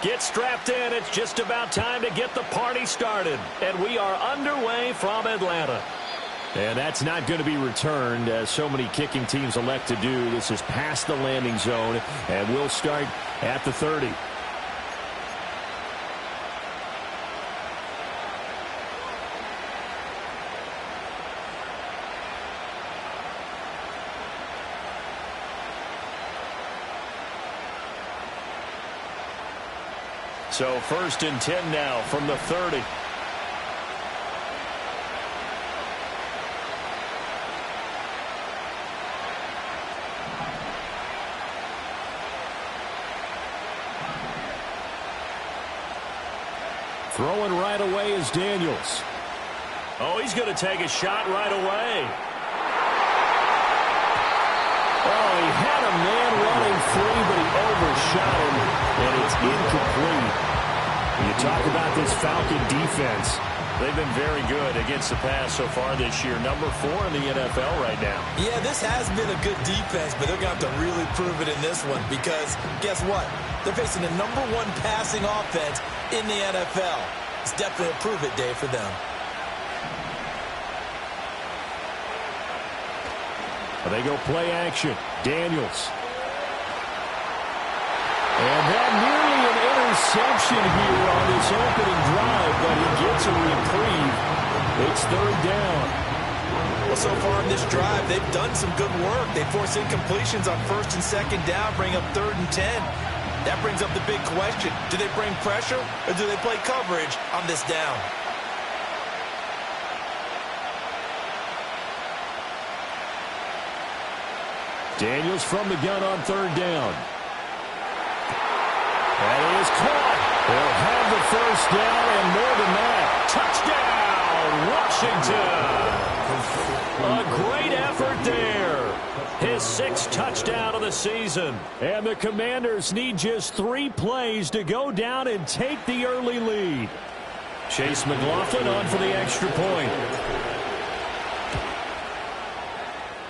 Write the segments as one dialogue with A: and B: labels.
A: Get strapped in. It's just about time to get the party started. And we are underway from Atlanta. And that's not going to be returned, as so many kicking teams elect to do. This is past the landing zone, and we'll start at the 30. So 1st and 10 now from the 30. Throwing right away is Daniels. Oh, he's going to take a shot right away. Oh, he had a man running free, but he overshot him, and it's incomplete. You talk about this Falcon defense. They've been very good against the pass so far this year. Number 4 in the NFL right now. Yeah, this has been a good defense, but they're going to have to really prove it in this one because guess what? They're facing the number 1 passing offense in the NFL. It's definitely a prove-it day for them. They go play action. Daniels. And that nearly an interception here on this opening drive, but he gets a reprieve. It's 3rd down.
B: Well, so far in this drive, they've done some good work. They force incompletions on 1st and 2nd down, bring up 3rd and 10. That brings up the big question. Do they bring pressure or do they play coverage on this down?
A: Daniels from the gun on 3rd down. That is caught. They'll have the 1st down and more than that. Touchdown, Washington. A great effort there. His 6th touchdown of the season. And the Commanders need just 3 plays to go down and take the early lead. Chase McLaughlin on for the extra point.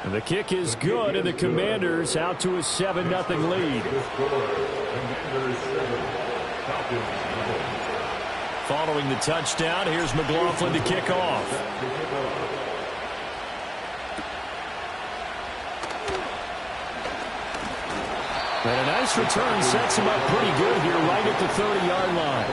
A: And the kick is good, and the Commanders out to a 7-0 lead. Following the touchdown, here's McLaughlin to kick off. And a nice return sets him up pretty good here right at the 30-yard line.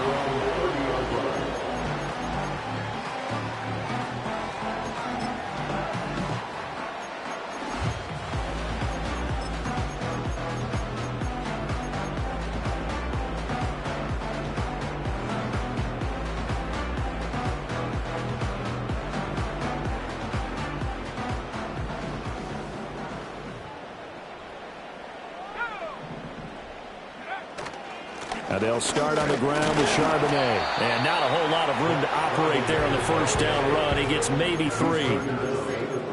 A: They'll start on the ground with Charbonnet. And not a whole lot of room to operate there on the 1st down run. He gets maybe 3.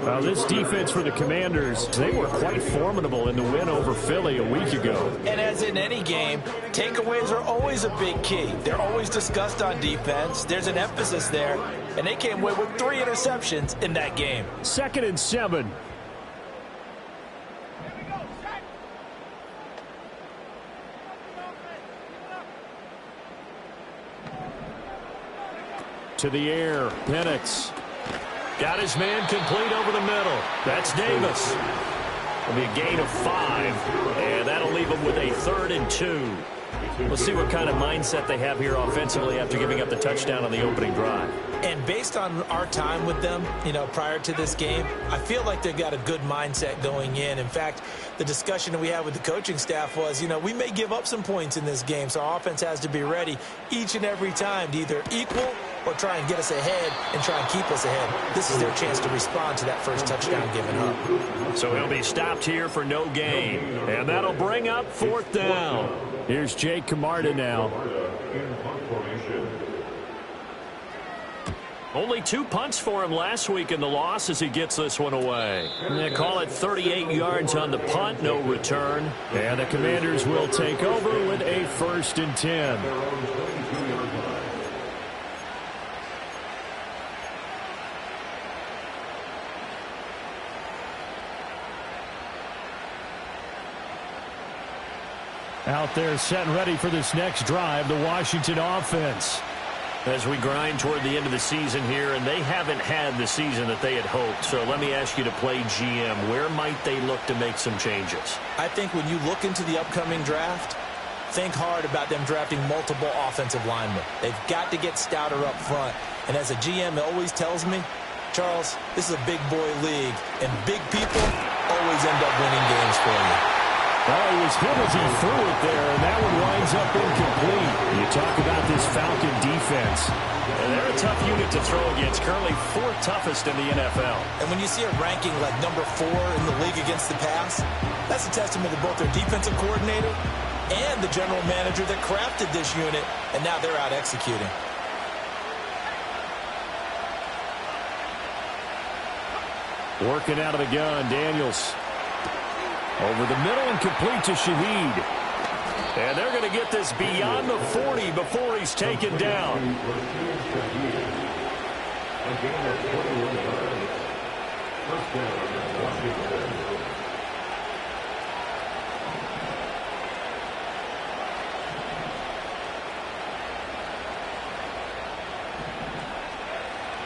A: Well, this defense for the Commanders, they were quite formidable in the win over Philly a week ago.
B: And as in any game, takeaways are always a big key. They're always discussed on defense. There's an emphasis there. And they came away with 3 interceptions in that game.
A: 2nd and 7. To the air, Penix. Got his man complete over the middle. That's Davis. It'll be a gain of 5, and that'll leave him with a 3rd and 2. We'll see what kind of mindset they have here offensively after giving up the touchdown on the opening drive.
B: And based on our time with them, prior to this game, I feel like they've got a good mindset going in. In fact, the discussion that we had with the coaching staff was, we may give up some points in this game, so our offense has to be ready each and every time to either equal or try and get us ahead and try and keep us ahead. This is their chance to respond to that first touchdown given up.
A: So he'll be stopped here for no gain, and that'll bring up 4th down. Here's Jake Camarda now. Only 2 punts for him last week in the loss as he gets this one away. And they call it 38 yards on the punt, no return. And the Commanders will take over with a 1st and 10. Out there set and ready for this next drive, the Washington offense. As we grind toward the end of the season here, and they haven't had the season that they had hoped. So let me ask you to play GM. Where might they look to make some changes?
B: I think when you look into the upcoming draft, think hard about them drafting multiple offensive linemen. They've got to get stouter up front. And as a GM always tells me, Charles, this is a big boy league, and big people always end up winning games for you.
A: Oh, he was hit as he threw it there, and that one winds up incomplete. You talk about this Falcon defense. And they're a tough unit to throw against, currently 4th toughest in the NFL.
B: And when you see a ranking like number 4 in the league against the pass, that's a testament to both their defensive coordinator and the general manager that crafted this unit, and now they're out executing.
A: Working out of the gun, Daniels. Over the middle and complete to Shaheed. And they're going to get this beyond the 40 before he's taken down.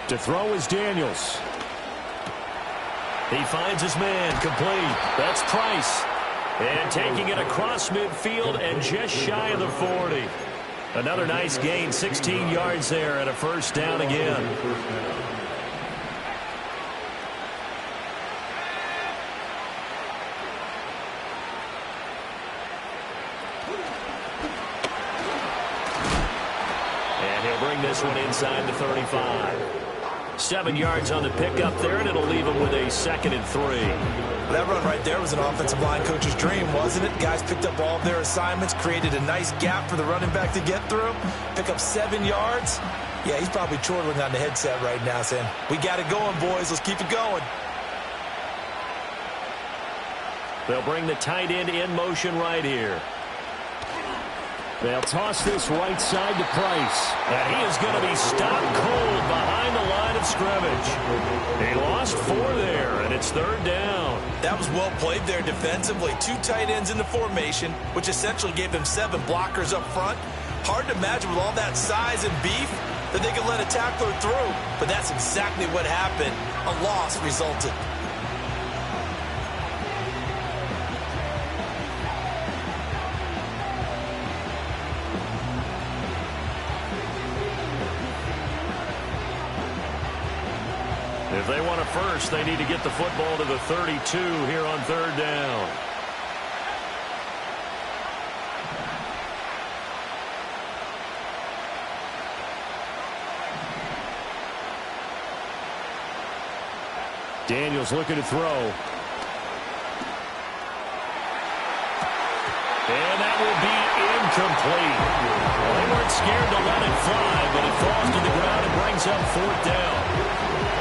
A: To throw is Daniels. He finds his man, complete. That's Price. And taking it across midfield and just shy of the 40. Another nice gain, 16 yards there and a first down again. And he'll bring this one inside the 35. 7 yards on the pickup there, and it'll leave him with a 2nd and 3.
B: That run right there was an offensive line coach's dream, wasn't it? Guys picked up all of their assignments, created a nice gap for the running back to get through, pick up 7 yards. Yeah, he's probably chortling on the headset right now saying, we got it going, boys. Let's keep it going.
A: They'll bring the tight end in motion right here. They'll toss this right side to Price. And he is going to be stopped cold behind the line of scrimmage. They lost 4 there, and it's 3rd down.
B: That was well played there defensively. 2 tight ends in the formation, which essentially gave them 7 blockers up front. Hard to imagine with all that size and beef that they could let a tackler through. But that's exactly what happened. A loss resulted.
A: If they want a first, they need to get the football to the 32 here on 3rd down. Daniels looking to throw. And that will be incomplete. Well, they weren't scared to let it fly, but it falls to the ground and brings up 4th down.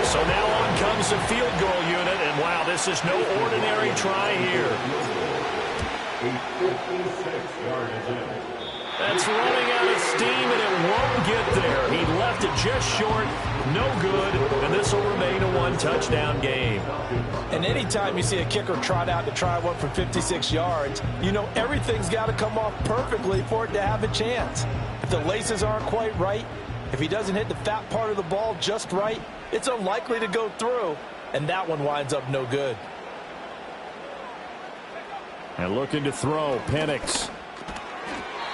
A: So now on comes the field goal unit, and wow, this is no ordinary try here. That's running out of steam, and it won't get there. He left it just short, no good, and this will remain a 1-touchdown game.
B: And anytime you see a kicker trot out to try one for 56 yards, you know everything's got to come off perfectly for it to have a chance. If the laces aren't quite right, if he doesn't hit the fat part of the ball just right, it's unlikely to go through, and that one winds up no good.
A: And looking to throw, Penix.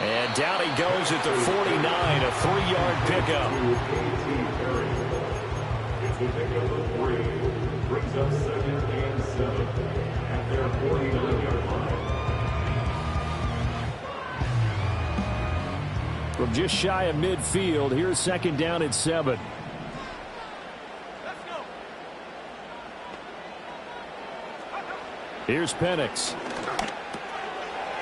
A: And down he goes at the 49, a 3-yard pickup. It's the pickup of 3. Brings up 2nd and 7 at their 49-yard line. From just shy of midfield, here's 2nd down at 7. Here's Penix.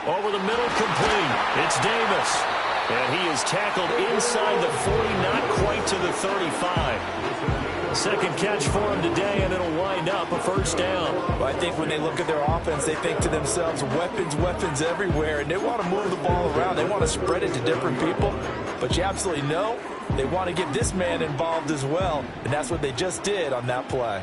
A: Over the middle, complete. It's Davis. And he is tackled inside the 40, not quite to the 35. Second catch for him today, and it'll wind up a first down.
B: Well, I think when they look at their offense, they think to themselves, weapons, weapons everywhere, and they want to move the ball around. They want to spread it to different people. But you absolutely know they want to get this man involved as well, and that's what they just did on that play.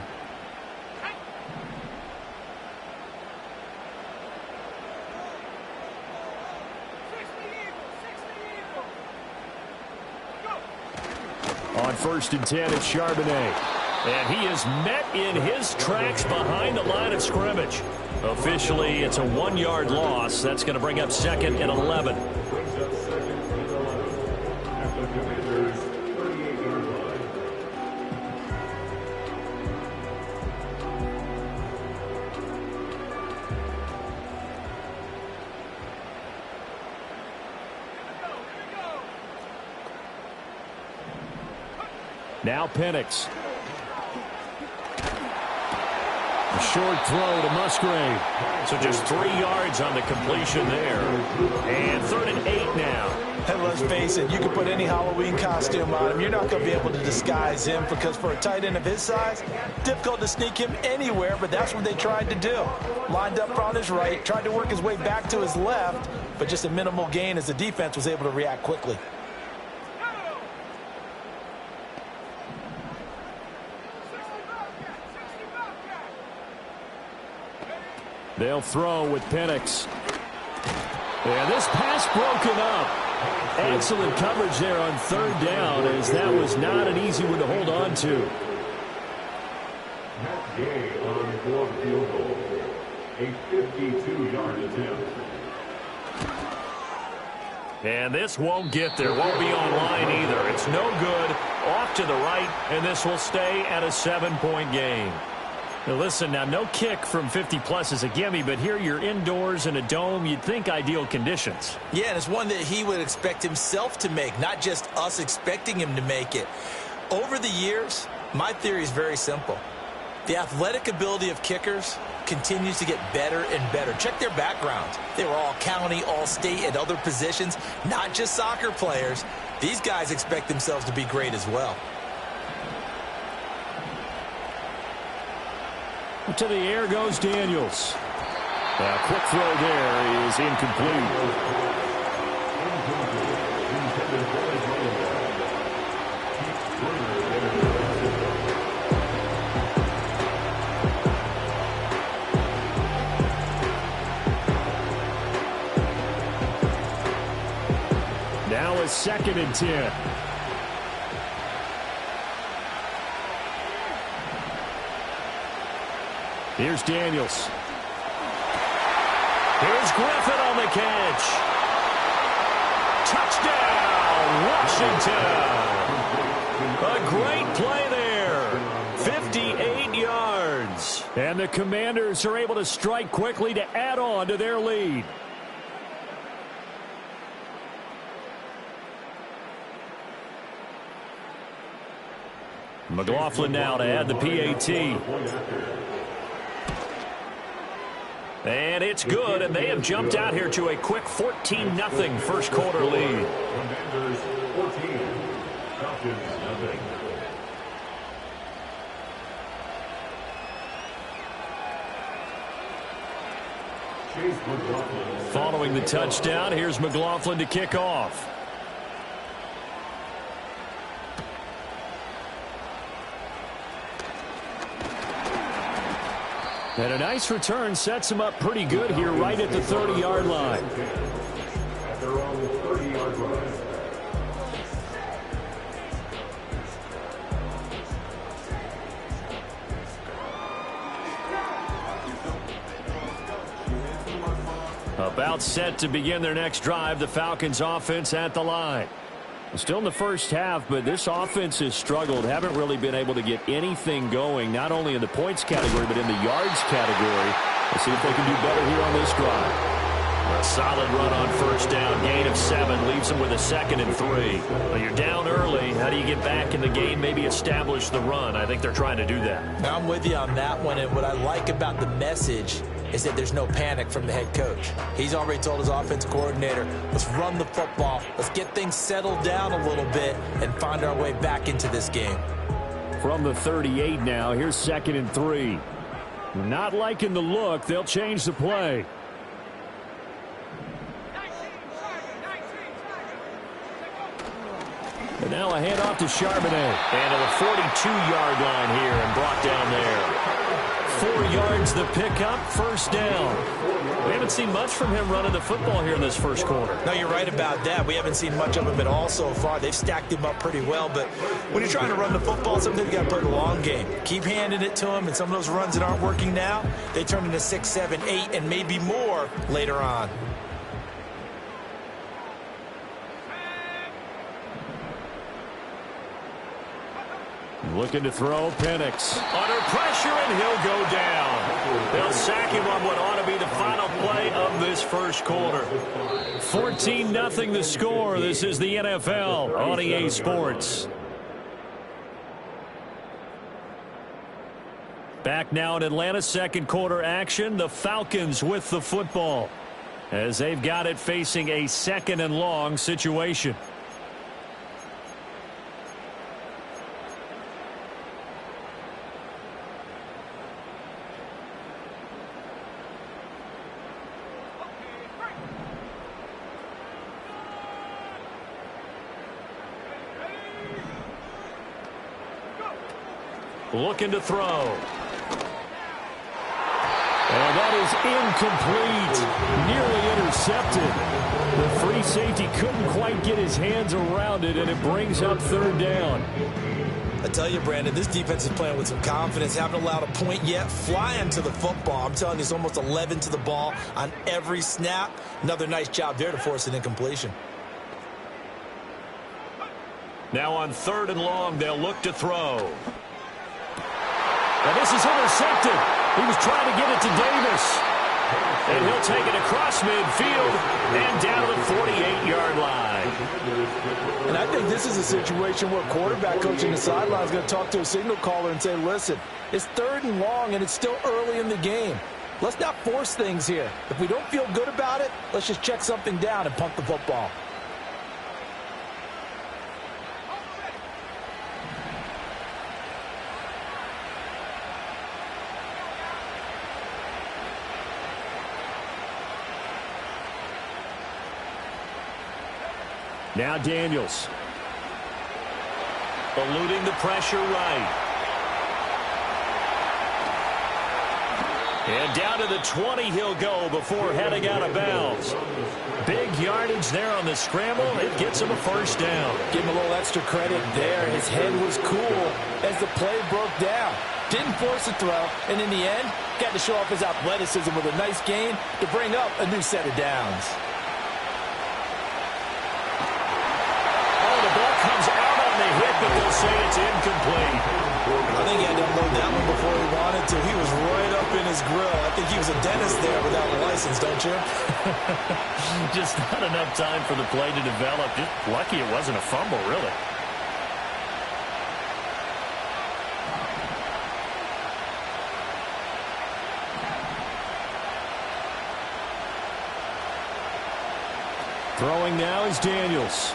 A: on 1st and 10 at Charbonnet. And he is met in his tracks behind the line of scrimmage. Officially, it's a 1-yard loss. That's going to bring up 2nd and 11. Now Penix. A short throw to Musgrave. So just 3 yards on the completion there. And 3rd and 8 now.
B: And let's face it, you can put any Halloween costume on him. You're not going to be able to disguise him because for a tight end of his size, difficult to sneak him anywhere, but that's what they tried to do. Lined up on his right, tried to work his way back to his left, but just a minimal gain as the defense was able to react quickly.
A: They'll throw with Penix. And this pass broken up. Excellent coverage there on 3rd down, as that was not an easy one to hold on to.
C: Matt Gay on 4th field goal. A 52-yard attempt.
A: And this won't get there. Won't be online either. It's no good. Off to the right, and this will stay at a 7-point game. Now listen, now no kick from 50-plus is a gimme, but here you're indoors in a dome. You'd think ideal conditions.
B: Yeah, and it's one that he would expect himself to make, not just us expecting him to make it. Over the years, my theory is very simple. The athletic ability of kickers continues to get better and better. Check their backgrounds. They were all county, all state, at other positions, not just soccer players. These guys expect themselves to be great as well.
A: To the air goes Daniels. A quick throw there is incomplete. Now a 2nd and 10. Here's Daniels. Here's Griffin on the catch. Touchdown, Washington. A great play there. 58 yards. And the Commanders are able to strike quickly to add on to their lead. McLaughlin now to add the PAT. And it's good, and they have jumped out here to a quick 14-0 first quarter lead.
C: Commanders 14, Falcons nothing.
A: Following the touchdown, here's McLaughlin to kick off. And a nice return sets him up pretty good here right at the 30-yard line.
C: At their own 30-yard line.
A: About set to begin their next drive, the Falcons offense at the line. Still in the first half, but this offense has struggled. Haven't really been able to get anything going, not only in the points category, but in the yards category. Let's see if they can do better here on this drive. A solid run on 1st down. Gain of 7 leaves them with a 2nd and 3. Well, you're down early. How do you get back in the game, maybe establish the run? I think they're trying to do that.
B: I'm with you on that one, and what I like about the message is that there's no panic from the head coach. He's already told his offense coordinator, let's run the football, let's get things settled down a little bit and find our way back into this game.
A: From the 38 now, here's 2nd and 3. Not liking the look, they'll change the play. And now a handoff to Charbonnet. And to the 42-yard line here and brought down there. 4 yards the pickup, first down. We haven't seen much from him running the football here in this first quarter.
B: No, you're right about that. We haven't seen much of him at all so far. They've stacked him up pretty well, but when you're trying to run the football, sometimes you got to play the long game. Keep handing it to him, and some of those runs that aren't working now, they turn into 6, 7, 8, and maybe more later on.
A: Looking to throw, Penix. Under pressure, and he'll go down. They'll sack him on what ought to be the final play of this first quarter. 14-0 the score. This is the NFL on EA Sports. Back now in Atlanta, second quarter action. The Falcons with the football as they've got it facing a 2nd and long situation. Looking to throw. And that is incomplete. Nearly intercepted. The free safety couldn't quite get his hands around it, and it brings up 3rd down.
B: I tell you, Brandon, this defense is playing with some confidence. Haven't allowed a point yet. Flying to the football. I'm telling you, it's almost 11 to the ball on every snap. Another nice job there to force an incompletion.
A: Now on 3rd and long, they'll look to throw. And this is intercepted. He was trying to get it to Davis. And he'll take it across midfield and down to the 48-yard line.
B: And I think this is a situation where quarterback coach in the sideline is going to talk to a signal caller and say, listen, it's 3rd and long and it's still early in the game. Let's not force things here. If we don't feel good about it, let's just check something down and punt the football.
A: Now Daniels. Eluding the pressure right. And down to the 20 he'll go before heading out of bounds. Big yardage there on the scramble. It gets him a first down.
B: Give him a little extra credit there. His head was cool as the play broke down. Didn't force a throw, and in the end, got to show off his athleticism with a nice gain to bring up a new set of downs.
A: But they'll say it's incomplete.
B: I think he had to unload that one before he wanted to. He was right up in his grill. I think he was a dentist there without a license, don't you?
A: Just not enough time for the play to develop. Just lucky it wasn't a fumble, really. Throwing now is Daniels.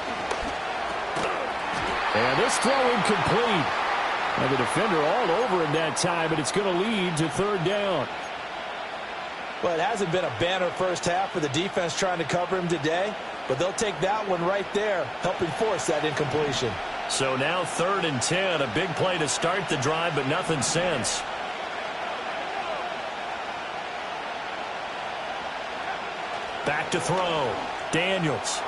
A: And this throw incomplete. And the defender all over him that time, but it's going to lead to 3rd down.
B: Well, it hasn't been a banner first half for the defense trying to cover him today, but they'll take that one right there, helping force that incompletion.
A: So now 3rd and 10, a big play to start the drive, but nothing since. Back to throw. Daniels.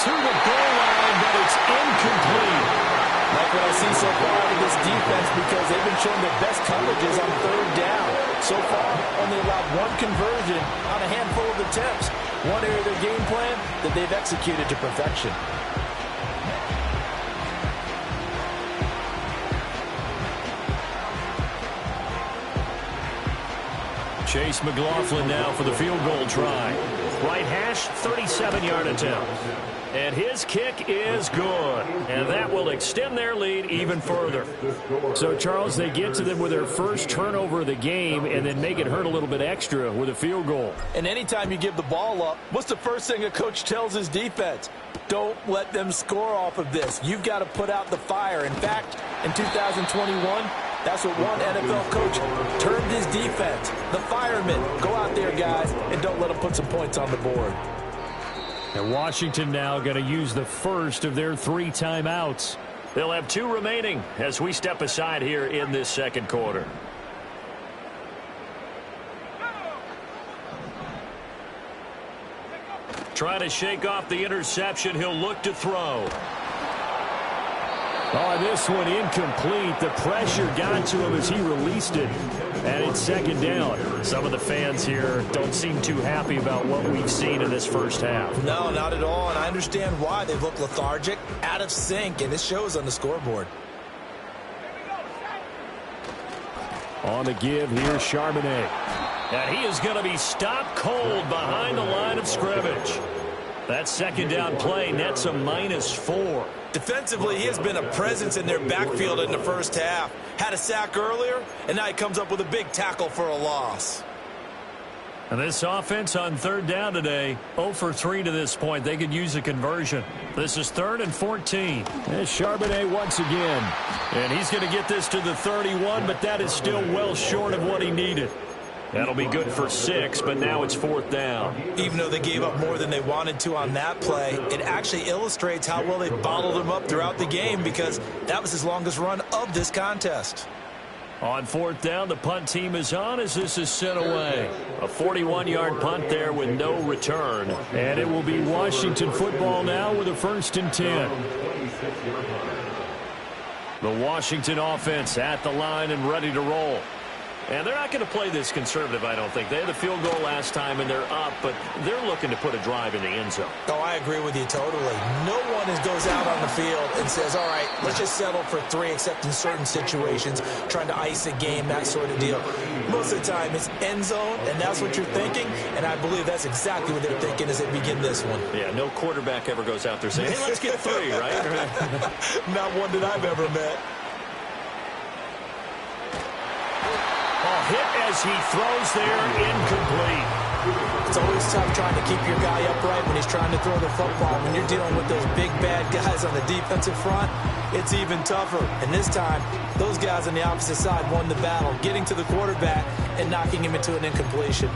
A: To the goal line, but it's incomplete.
B: Like what I see so far out of this defense, because they've been showing their best coverages on 3rd down. So far, only allowed 1 conversion on a handful of attempts. One area of their game plan that they've executed to perfection.
A: Chase McLaughlin now for the field goal try. Right hash, 37-yard attempt. And his kick is good. And that will extend their lead even further. So, Charles, they get to them with their first turnover of the game and then make it hurt a little bit extra with a field goal.
B: And anytime you give the ball up, what's the first thing a coach tells his defense? Don't let them score off of this. You've got to put out the fire. In fact, in 2021, that's what one NFL coach termed his defense. The firemen. Go out there, guys, and don't let them put some points on the board.
A: And Washington now going to use the first of their 3 timeouts. They'll have 2 remaining as we step aside here in this second quarter. Trying to shake off the interception. He'll look to throw. Oh, this one incomplete. The pressure got to him as he released it. And it's second down. Some of the fans here don't seem too happy about what we've seen in this first half.
B: No, not at all. And I understand why. They look lethargic, out of sync, and it shows on the scoreboard.
A: On the give, here's Charbonnet. And he is going to be stopped cold behind the line of scrimmage. That second down play nets a -4.
B: Defensively, he has been a presence in their backfield in the first half. Had a sack earlier, and now he comes up with a big tackle for a loss.
A: And this offense on third down today, 0 for 3 to this point. They could use a conversion. This is 3rd and 14. There's Charbonnet once again. And he's going to get this to the 31, but that is still well short of what he needed. That'll be good for 6, but now it's 4th down.
B: Even though they gave up more than they wanted to on that play, it actually illustrates how well they bottled him up throughout the game because that was his longest run of this contest.
A: On 4th down, the punt team is on as this is sent away. A 41-yard punt there with no return. And it will be Washington football now with a 1st and 10. The Washington offense at the line and ready to roll. And they're not going to play this conservative, I don't think. They had a field goal last time, and they're up, but they're looking to put a drive in the end zone.
B: Oh, I agree with you totally. No one goes out on the field and says, all right, let's just settle for 3, except in certain situations, trying to ice a game, that sort of deal. Most of the time, it's end zone, and that's what you're thinking, and I believe that's exactly what they're thinking as they begin this one.
A: Yeah, no quarterback ever goes out there saying, hey, let's get 3, right?
B: Not one that I've ever met.
A: Hit as he throws there, incomplete.
B: It's always tough trying to keep your guy upright when he's trying to throw the football. When you're dealing with those big, bad guys on the defensive front, it's even tougher. And this time, those guys on the opposite side won the battle, getting to the quarterback and knocking him into an incompletion.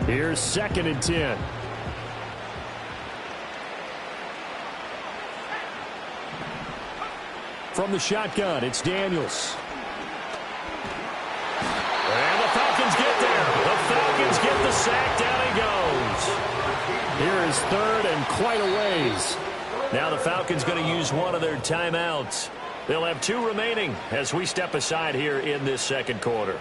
A: Here's 2nd and 10. From the shotgun, it's Daniels. And the Falcons get there. The Falcons get the sack. Down he goes. Here is 3rd and quite a ways. Now the Falcons going to use one of their timeouts. They'll have 2 remaining as we step aside here in this second quarter.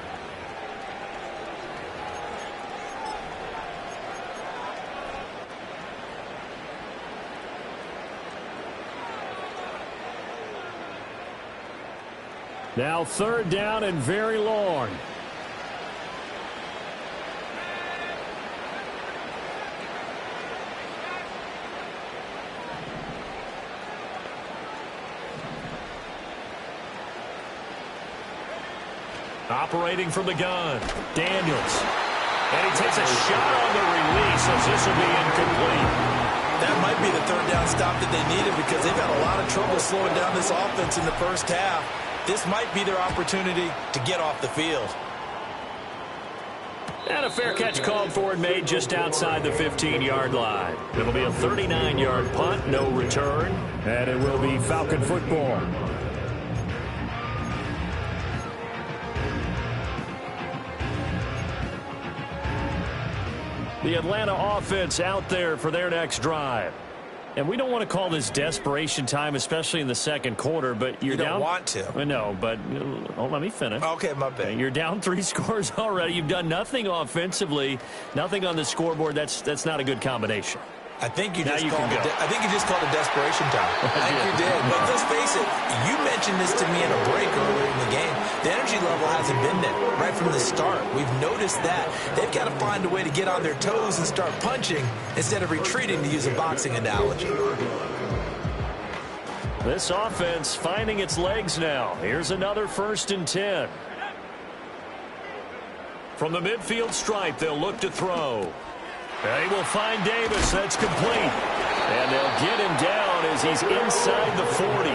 A: Now 3rd down and very long. Operating from the gun, Daniels. And he takes a shot on the release as this will be incomplete.
B: That might be the 3rd down stop that they needed because they've had a lot of trouble slowing down this offense in the first half. This might be their opportunity to get off the field.
A: And a fair catch called for and made just outside the 15-yard line. It'll be a 39-yard punt, no return, and it will be Falcon football. The Atlanta offense out there for their next drive. And we don't want to call this desperation time, especially in the second quarter, but you're down.
B: You don't want to.
A: No, but let me finish.
B: Okay, my bad.
A: Okay, you're down 3 scores already. You've done nothing offensively, nothing on the scoreboard. That's not a good combination.
B: I think you just called it desperation time. I think you did. But let's face it, you mentioned this to me in a break earlier in the game. The energy level hasn't been there right from the start. We've noticed that. They've got to find a way to get on their toes and start punching instead of retreating, to use a boxing analogy.
A: This offense finding its legs now. Here's another 1st and 10. From the midfield stripe, they'll look to throw. They will find Davis. That's complete. And they'll get him down as he's inside the 40.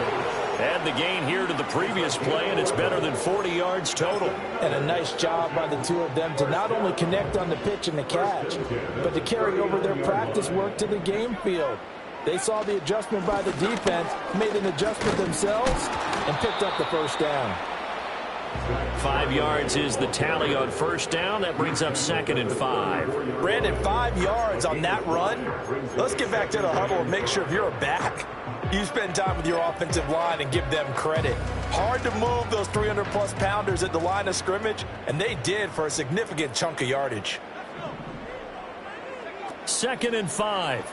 A: Add the gain here to the previous play, and it's better than 40 yards total.
B: And a nice job by the 2 of them to not only connect on the pitch and the catch, but to carry over their practice work to the game field. They saw the adjustment by the defense, made an adjustment themselves, and picked up the 1st down.
A: 5 yards is the tally on first down. That brings up 2nd and 5.
B: Brandon, 5 yards on that run. Let's get back to the huddle and make sure if you're a back, you spend time with your offensive line and give them credit. Hard to move those 300-plus pounders at the line of scrimmage, and they did for a significant chunk of yardage.
A: 2nd and 5.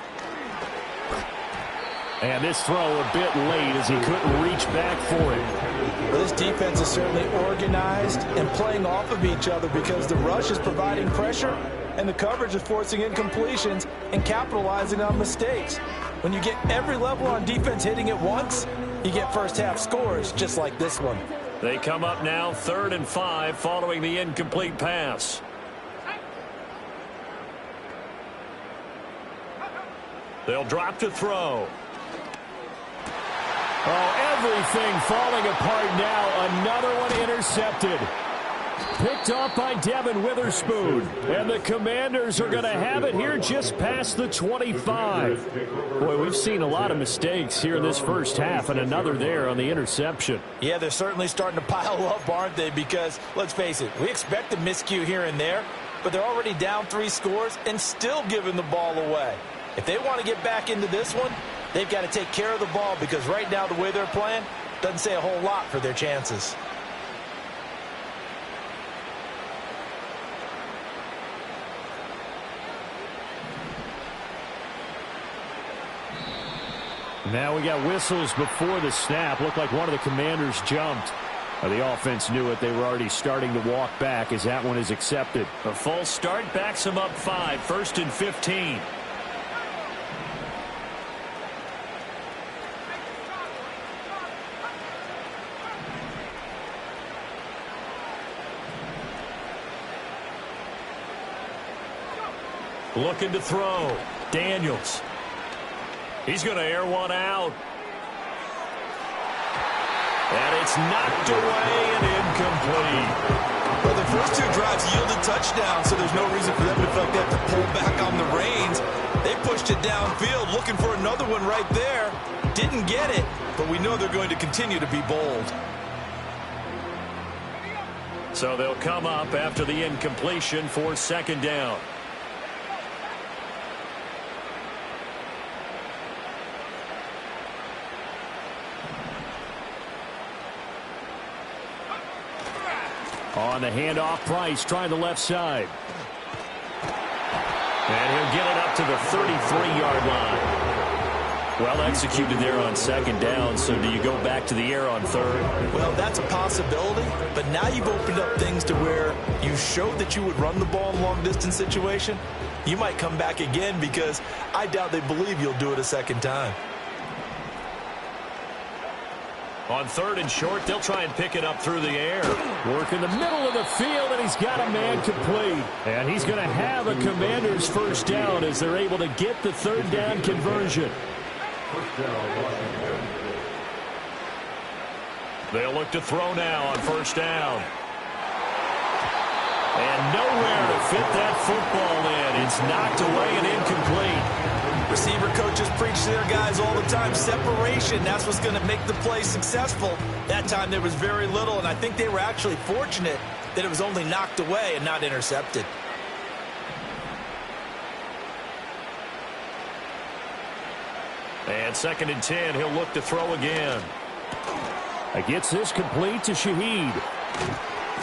A: And this throw a bit late as he couldn't reach back for it.
B: Well, this defense is certainly organized and playing off of each other because the rush is providing pressure and the coverage is forcing incompletions and capitalizing on mistakes. When you get every level on defense hitting at once, you get first-half scores just like this one.
A: They come up now 3rd and 5 following the incomplete pass. They'll drop to throw. Oh, everything falling apart now. Another one intercepted. Picked off by Devin Witherspoon. And the Commanders are going to have it here just past the 25. Boy, we've seen a lot of mistakes here in this first half, and another there on the interception.
B: Yeah, they're certainly starting to pile up, aren't they? Because, let's face it, we expect a miscue here and there, but they're already down 3 scores and still giving the ball away. If they want to get back into this one, they've got to take care of the ball because right now the way they're playing doesn't say a whole lot for their chances.
A: Now we got whistles before the snap. Looked like one of the Commanders jumped. The offense knew it. They were already starting to walk back as that one is accepted. A false start backs them up 5. 1st and 15. Looking to throw. Daniels. He's going to air one out. And it's knocked away and incomplete.
B: Well, the first 2 drives yielded touchdowns, so there's no reason for them to feel like they have to pull back on the reins. They pushed it downfield, looking for another one right there. Didn't get it, but we know they're going to continue to be bold.
A: So they'll come up after the incompletion for 2nd down. On the handoff, Price trying the left side. And he'll get it up to the 33-yard line. Well executed there on 2nd down, so do you go back to the air on 3rd?
B: Well, that's a possibility, but now you've opened up things to where you showed that you would run the ball in long-distance situation. You might come back again because I doubt they believe you'll do it a 2nd time.
A: On 3rd and short, they'll try and pick it up through the air. Work in the middle of the field, and he's got a man complete. And he's going to have a Commanders first down as they're able to get the 3rd down conversion. They'll look to throw now on 1st down. And nowhere to fit that football in. It's knocked away and incomplete.
B: Receiver coaches preach to their guys all the time. Separation, that's what's going to make the play successful. That time there was very little, and I think they were actually fortunate that it was only knocked away and not intercepted.
A: And 2nd and 10, he'll look to throw again. He gets this complete to Shaheed.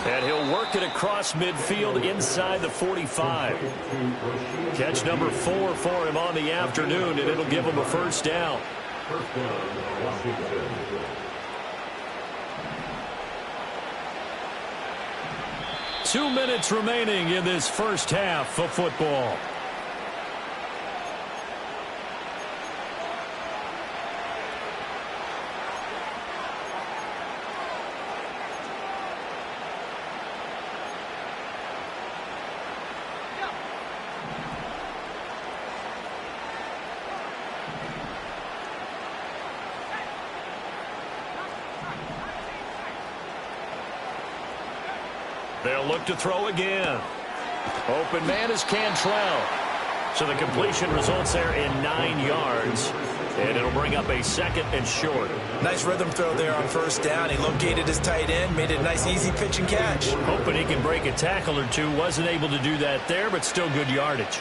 A: And he'll work it across midfield inside the 45. Catch number 4 for him on the afternoon, and it'll give him a first down. 2 minutes remaining in this first half of football. They'll look to throw again. Open man is Cantrell. So the completion results there in 9 yards. And it'll bring up a 2nd and short.
B: Nice rhythm throw there on 1st down. He located his tight end, made it a nice, easy pitch and catch.
A: Hoping he can break a tackle or two. Wasn't able to do that there, but still good yardage.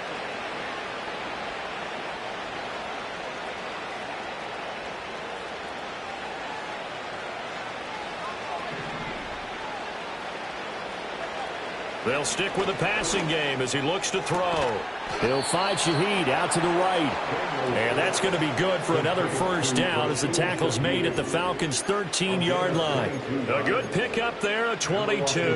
A: They'll stick with the passing game as he looks to throw. He'll find Shaheed out to the right. And that's going to be good for another 1st down as the tackle's made at the Falcons' 13-yard line. A good pickup there, a 22.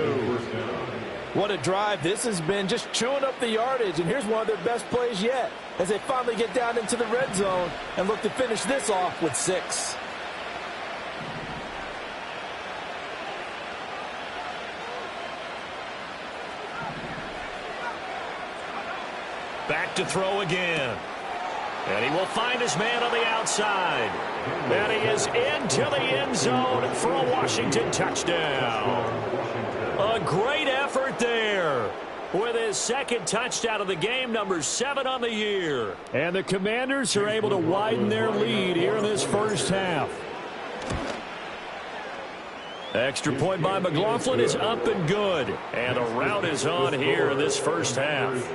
B: What a drive. This has been just chewing up the yardage, and here's one of their best plays yet as they finally get down into the red zone and look to finish this off with 6.
A: Back to throw again. And he will find his man on the outside. And he is into the end zone for a Washington touchdown. A great effort there with his 2nd touchdown of the game, number 7 on the year. And the Commanders are able to widen their lead here in this 1st half. Extra point by McLaughlin is up and good. And a rout is on here in this 1st half.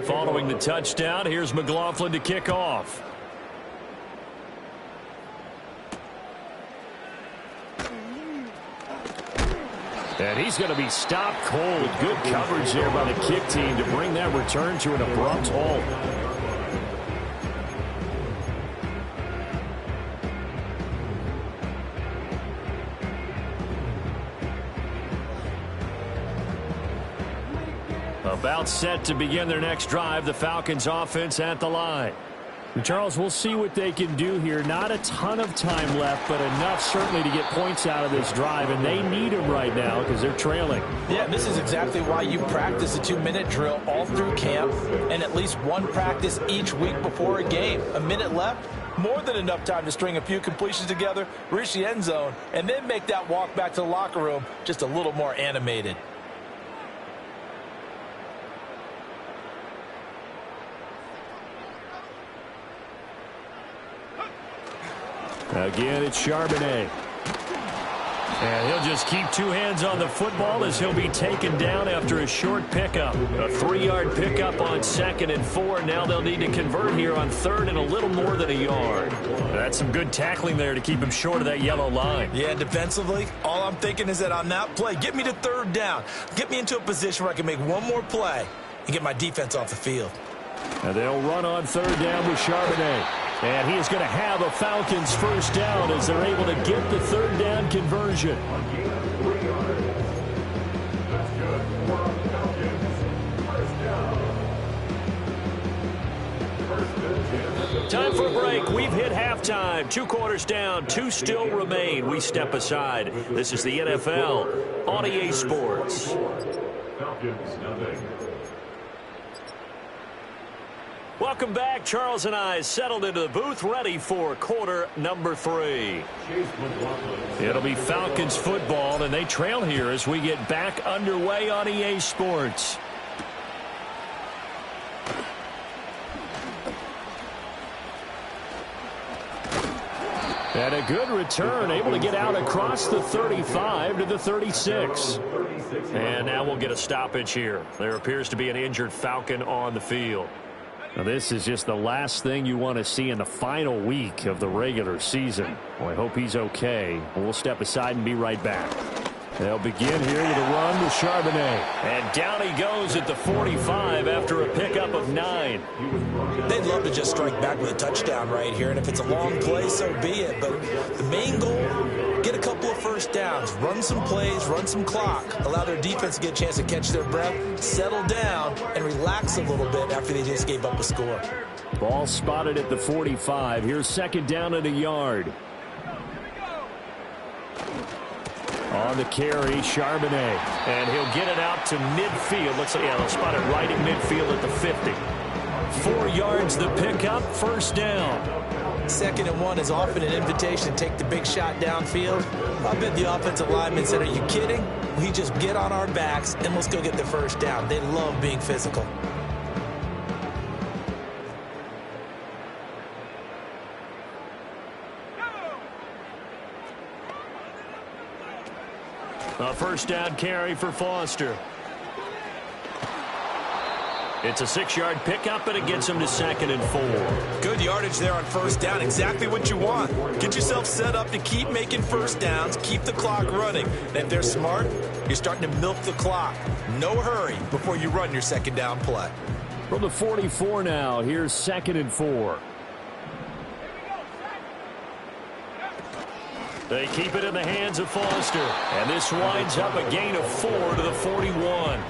A: Following the touchdown, here's McLaughlin to kick off. And he's going to be stopped cold. Good coverage there by the kick team to bring that return to an abrupt halt. About set to begin their next drive, the Falcons offense at the line. And Charles, we'll see what they can do here. Not a ton of time left, but enough certainly to get points out of this drive, and they need them right now because they're trailing.
B: Yeah, this is exactly why you practice a 2-minute drill all through camp and at least one practice each week before a game. A minute left, more than enough time to string a few completions together, reach the end zone, and then make that walk back to the locker room just a little more animated.
A: Again, it's Charbonnet. And he'll just keep 2 hands on the football as he'll be taken down after a short pickup. A 3-yard pickup on 2nd and 4. Now they'll need to convert here on 3rd and a little more than a yard. That's some good tackling there to keep him short of that yellow line.
B: Yeah, defensively, all I'm thinking is that on that play, get me to 3rd down. Get me into a position where I can make one more play and get my defense off the field.
A: And they'll run on 3rd down with Charbonnet. And he is going to have a Falcons 1st down as they're able to get the 3rd down conversion. Time for a break. We've hit halftime. 2 quarters down. 2 still remain. We step aside. This is the NFL on EA Sports.
C: Falcons, nothing.
A: Welcome back. Charles and I settled into the booth, ready for quarter number 3. It'll be Falcons football, and they trail here as we get back underway on EA Sports. And a good return, able to get out across the 35 to the 36. And now we'll get a stoppage here. There appears to be an injured Falcon on the field. Now, this is just the last thing you want to see in the final week of the regular season. Well, I hope he's okay. We'll step aside and be right back. They'll begin here with a run with Charbonnet. And down he goes at the 45 after a pickup of 9.
B: They'd love to just strike back with a touchdown right here, and if it's a long play, so be it. But the main goal, get a couple of 1st downs, run some plays, run some clock, allow their defense to get a chance to catch their breath, settle down, and relax a little bit after they just gave up a score.
A: Ball spotted at the 45. Here's 2nd down and a yard. On the carry, Charbonnet. And he'll get it out to midfield. Looks like, yeah, they'll spot it right in midfield at the 50. 4 yards the pickup, 1st down.
B: 2nd and 1 is often an invitation to take the big shot downfield. I bet the offensive lineman said, are you kidding? we just get on our backs and let's go get the first down. They love being physical.
A: A first down carry for Foster. It's a 6-yard pickup, and it gets him to 2nd and 4.
B: Good yardage there on first down. Exactly what you want. Get yourself set up to keep making first downs, keep the clock running. And if they're smart, you're starting to milk the clock. No hurry before you run your second down play.
A: From the 44 now, here's 2nd and 4. They keep it in the hands of Foster. And this winds up a gain of 4 to the 41.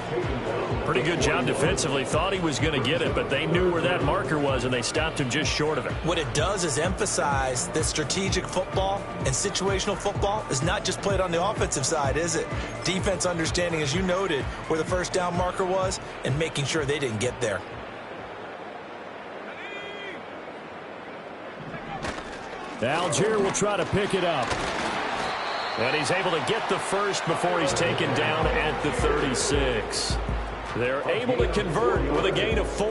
A: Pretty good job defensively. Thought he was going to get it, but they knew where that marker was, and they stopped him just short of it.
B: What it does is emphasize that strategic football and situational football is not just played on the offensive side, is it? Defense understanding, as you noted, where the first down marker was and making sure they didn't get there.
A: Algier will try to pick it up. And he's able to get the first before he's taken down at the 36. They're able to convert with a gain of 4.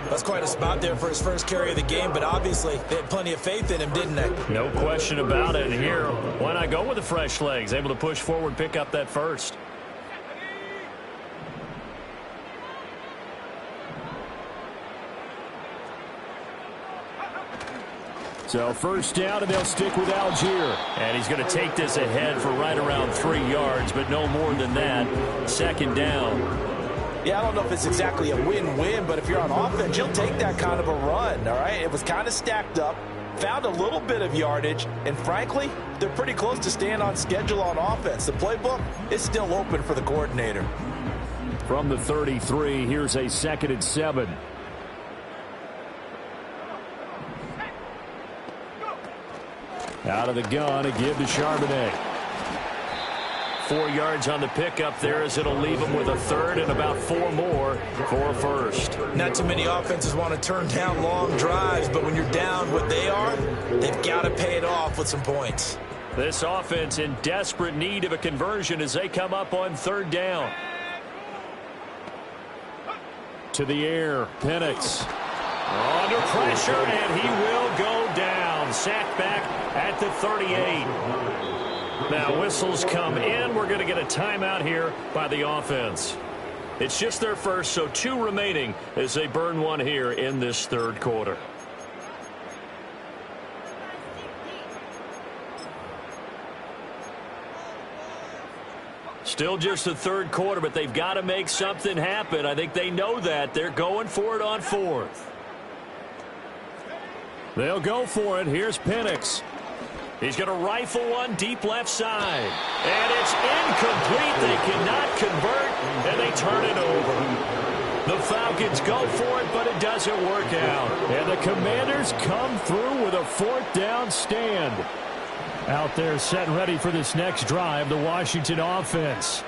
B: That's quite a spot there for his first carry of the game, but obviously they had plenty of faith in him, didn't they?
A: No question about it. Here, why not go with the fresh legs? Able to push forward, pick up that first. So first down, and they'll stick with Algier. And he's going to take this ahead for right around 3 yards, but no more than that. 2nd down.
B: Yeah, I don't know if it's exactly a win-win, but if you're on offense, you'll take that kind of a run, all right? It was kind of stacked up, found a little bit of yardage, and frankly, they're pretty close to staying on schedule on offense. The playbook is still open for the coordinator.
A: From the 33, here's a 2nd and 7. Out of the gun, a give to Charbonnet. 4 yards on the pickup there as it'll leave him with a 3rd and about 4 more for a first.
B: Not too many offenses want to turn down long drives, but when you're down what they are, they've got to pay it off with some points.
A: This offense in desperate need of a conversion as they come up on 3rd down. To the air, Penix. Under pressure, and he will go down. Sacked back at the 38. Now whistles come in. We're going to get a timeout here by the offense. It's just their first, so 2 remaining as they burn one here in this 3rd quarter. Still just the 3rd quarter, but they've got to make something happen. I think they know that. They're going for it on 4th. They'll go for it. Here's Penix. He's going to rifle one deep left side. And it's incomplete. They cannot convert, and they turn it over. The Falcons go for it, but it doesn't work out. And the Commanders come through with a 4th down stand. Out there set and ready for this next drive, the Washington offense.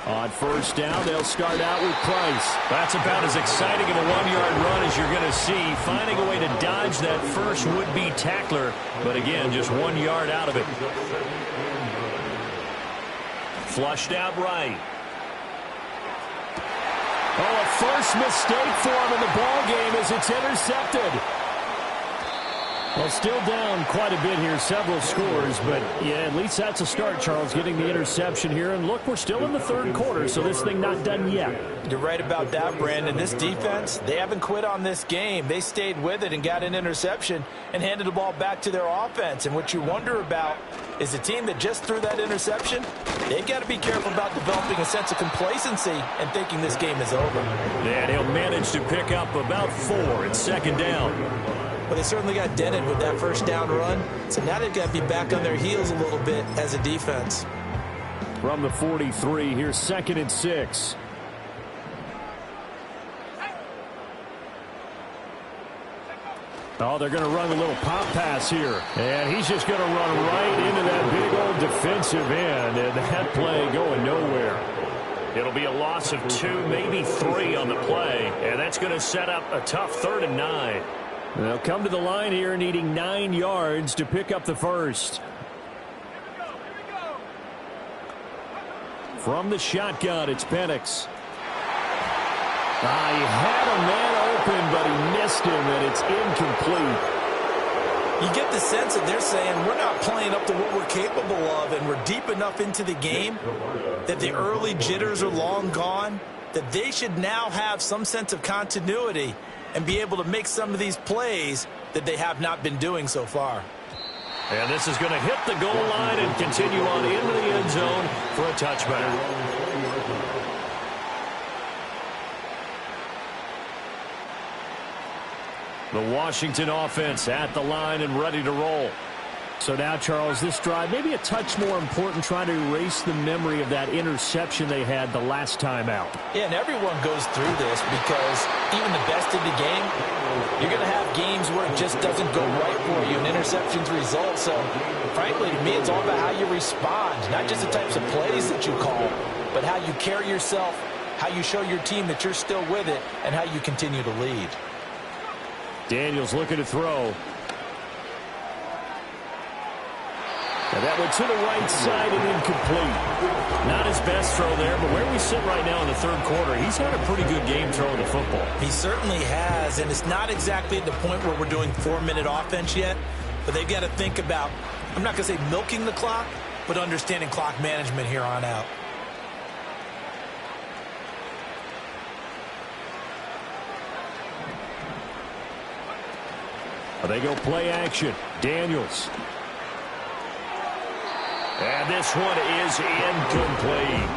A: On first down, they'll start out with Price. That's about as exciting of a 1-yard run as you're going to see. Finding a way to dodge that first would-be tackler. But again, just 1 yard out of it. Flushed out right. Oh, a first mistake for him in the ball game as it's intercepted. Well, still down quite a bit here, several scores, but yeah, at least that's a start, Charles, getting the interception here. And look, we're still in the 3rd quarter, so this thing not done yet.
B: You're right about that, Brandon. This defense, they haven't quit on this game. They stayed with it and got an interception and handed the ball back to their offense. And what you wonder about is the team that just threw that interception, they've got to be careful about developing a sense of complacency and thinking this game is over.
A: Yeah, and he'll manage to pick up about 4 in 2nd down.
B: But they certainly got dented with that first down run. So now they've got to be back on their heels a little bit as a defense.
A: From the 43, here's 2nd and 6. Oh, they're going to run a little pop pass here. And he's just going to run right into that big old defensive end. And that play going nowhere. It'll be a loss of 2, maybe 3 on the play. And that's going to set up a tough 3rd and 9. They'll come to the line here needing 9 yards to pick up the first. From the shotgun, it's Penix. He had a man open, but he missed him, and it's incomplete.
B: You get the sense that they're saying we're not playing up to what we're capable of, and we're deep enough into the game that the early jitters are long gone, that they should now have some sense of continuity and be able to make some of these plays that they have not been doing so far.
A: And this is going to hit the goal line and continue on into the end zone for a touchback. The Washington offense at the line and ready to roll. So now, Charles, this drive maybe a touch more important, trying to erase the memory of that interception they had the last time out.
B: Yeah, and everyone goes through this because even the best in the game, you're going to have games where it just doesn't go right for you, and interceptions result. So, frankly, to me, it's all about how you respond, not just the types of plays that you call, but how you carry yourself, how you show your team that you're still with it, and how you continue to lead.
A: Daniels looking to throw. And that went to the right side and incomplete. Not his best throw there, but where we sit right now in the third quarter, he's had a pretty good game throwing the football.
B: He certainly has, and it's not exactly at the point where we're doing 4-minute offense yet, but they've got to think about, I'm not going to say milking the clock, but understanding clock management here on out.
A: They go play action. Daniels. And this one is incomplete.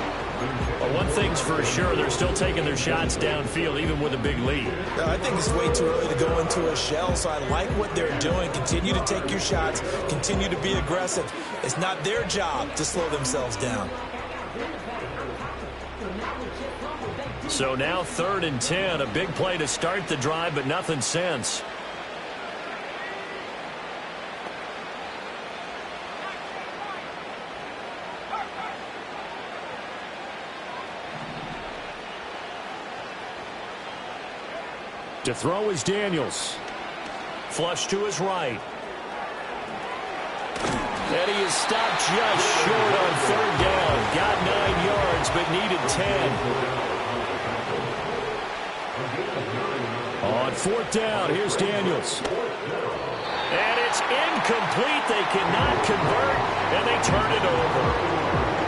A: But one thing's for sure, they're still taking their shots downfield, even with a big lead.
B: No, I think it's way too early to go into a shell, so I like what they're doing. Continue to take your shots. Continue to be aggressive. It's not their job to slow themselves down.
A: So now 3rd and 10. A big play to start the drive, but nothing since. To throw is Daniels. Flush to his right. And he is stopped just short on 3rd down. Got 9 yards, but needed 10. On 4th down, here's Daniels. And it's incomplete. They cannot convert, and they turn it over.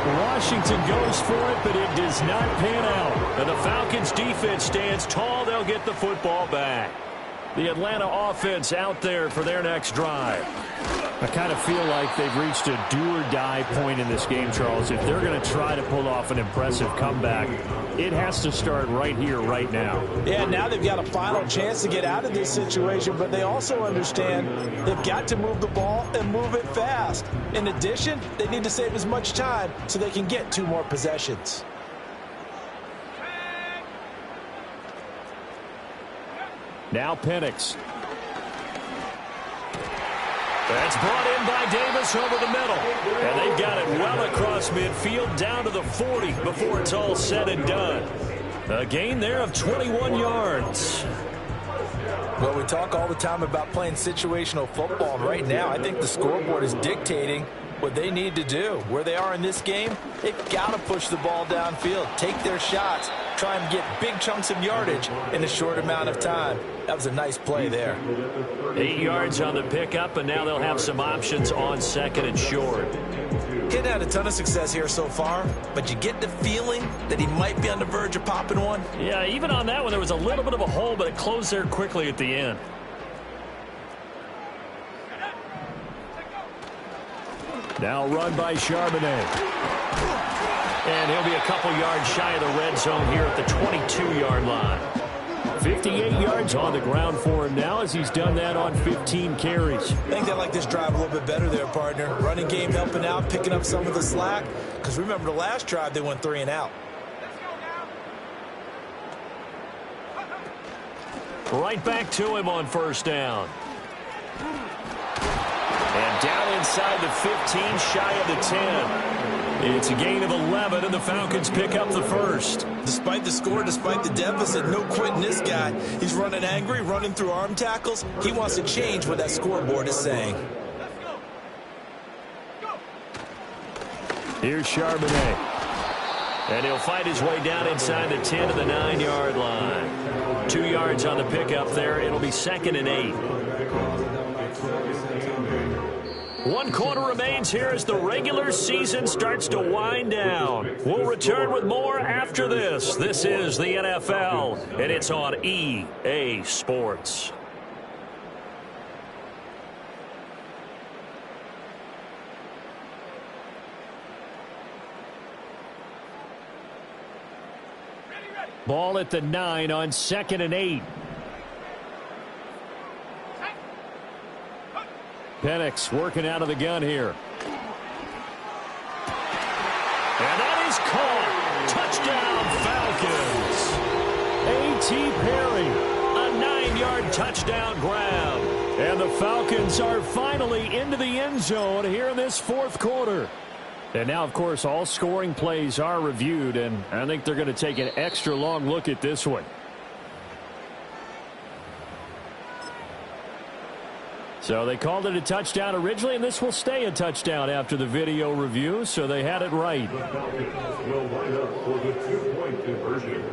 A: Washington goes for it, but it does not pan out. And the Falcons defense stands tall. They'll get the football back. The Atlanta offense out there for their next drive. I kind of feel like they've reached a do-or-die point in this game, Charles. If they're going to try to pull off an impressive comeback, it has to start right here, right now.
B: Yeah, now they've got a final chance to get out of this situation, but they also understand they've got to move the ball and move it fast. In addition, they need to save as much time so they can get 2 more possessions.
A: Now Penix. That's brought in by Davis over the middle. And they've got it well across midfield down to the 40 before it's all said and done. A gain there of 21 yards.
B: Well, we talk all the time about playing situational football, and right now I think the scoreboard is dictating what they need to do. Where they are in this game, they've got to push the ball downfield, take their shots, try and get big chunks of yardage in a short amount of time. That was a nice play there.
A: 8 yards on the pickup, and now they'll have some options on 2nd and short.
B: Kid had a ton of success here so far, but you get the feeling that he might be on the verge of popping one.
A: Yeah, even on that one, there was a little bit of a hole, but it closed there quickly at the end. Now run by Charbonnet. And he'll be a couple yards shy of the red zone here at the 22-yard line. 58 yards on the ground for him now as he's done that on 15 carries.
B: I think they like this drive a little bit better there, partner. Running game helping out, picking up some of the slack. Because remember the last drive, they went 3 and out.
A: Right back to him on 1st down. And down inside the 15, shy of the 10. It's a gain of 11, and the Falcons pick up the first.
B: Despite the score, despite the deficit, no quitting this guy. He's running angry, running through arm tackles. He wants to change what that scoreboard is saying.
A: Here's Charbonnet. And he'll fight his way down inside the 10 to the 9-yard line. 2 yards on the pickup there. It'll be 2nd and 8. 1 quarter remains here as the regular season starts to wind down. We'll return with more after this. This is the NFL, and it's on EA Sports. Ball at the 9 on 2nd and 8. Penix working out of the gun here. And that is caught. Touchdown, Falcons. A.T. Perry, a 9-yard touchdown grab. And the Falcons are finally into the end zone here in this 4th quarter. And now, of course, all scoring plays are reviewed, and I think they're going to take an extra long look at this one. So they called it a touchdown originally, and this will stay a touchdown after the video review, so they had it right.
C: The Falcons will line up for the 2-point conversion.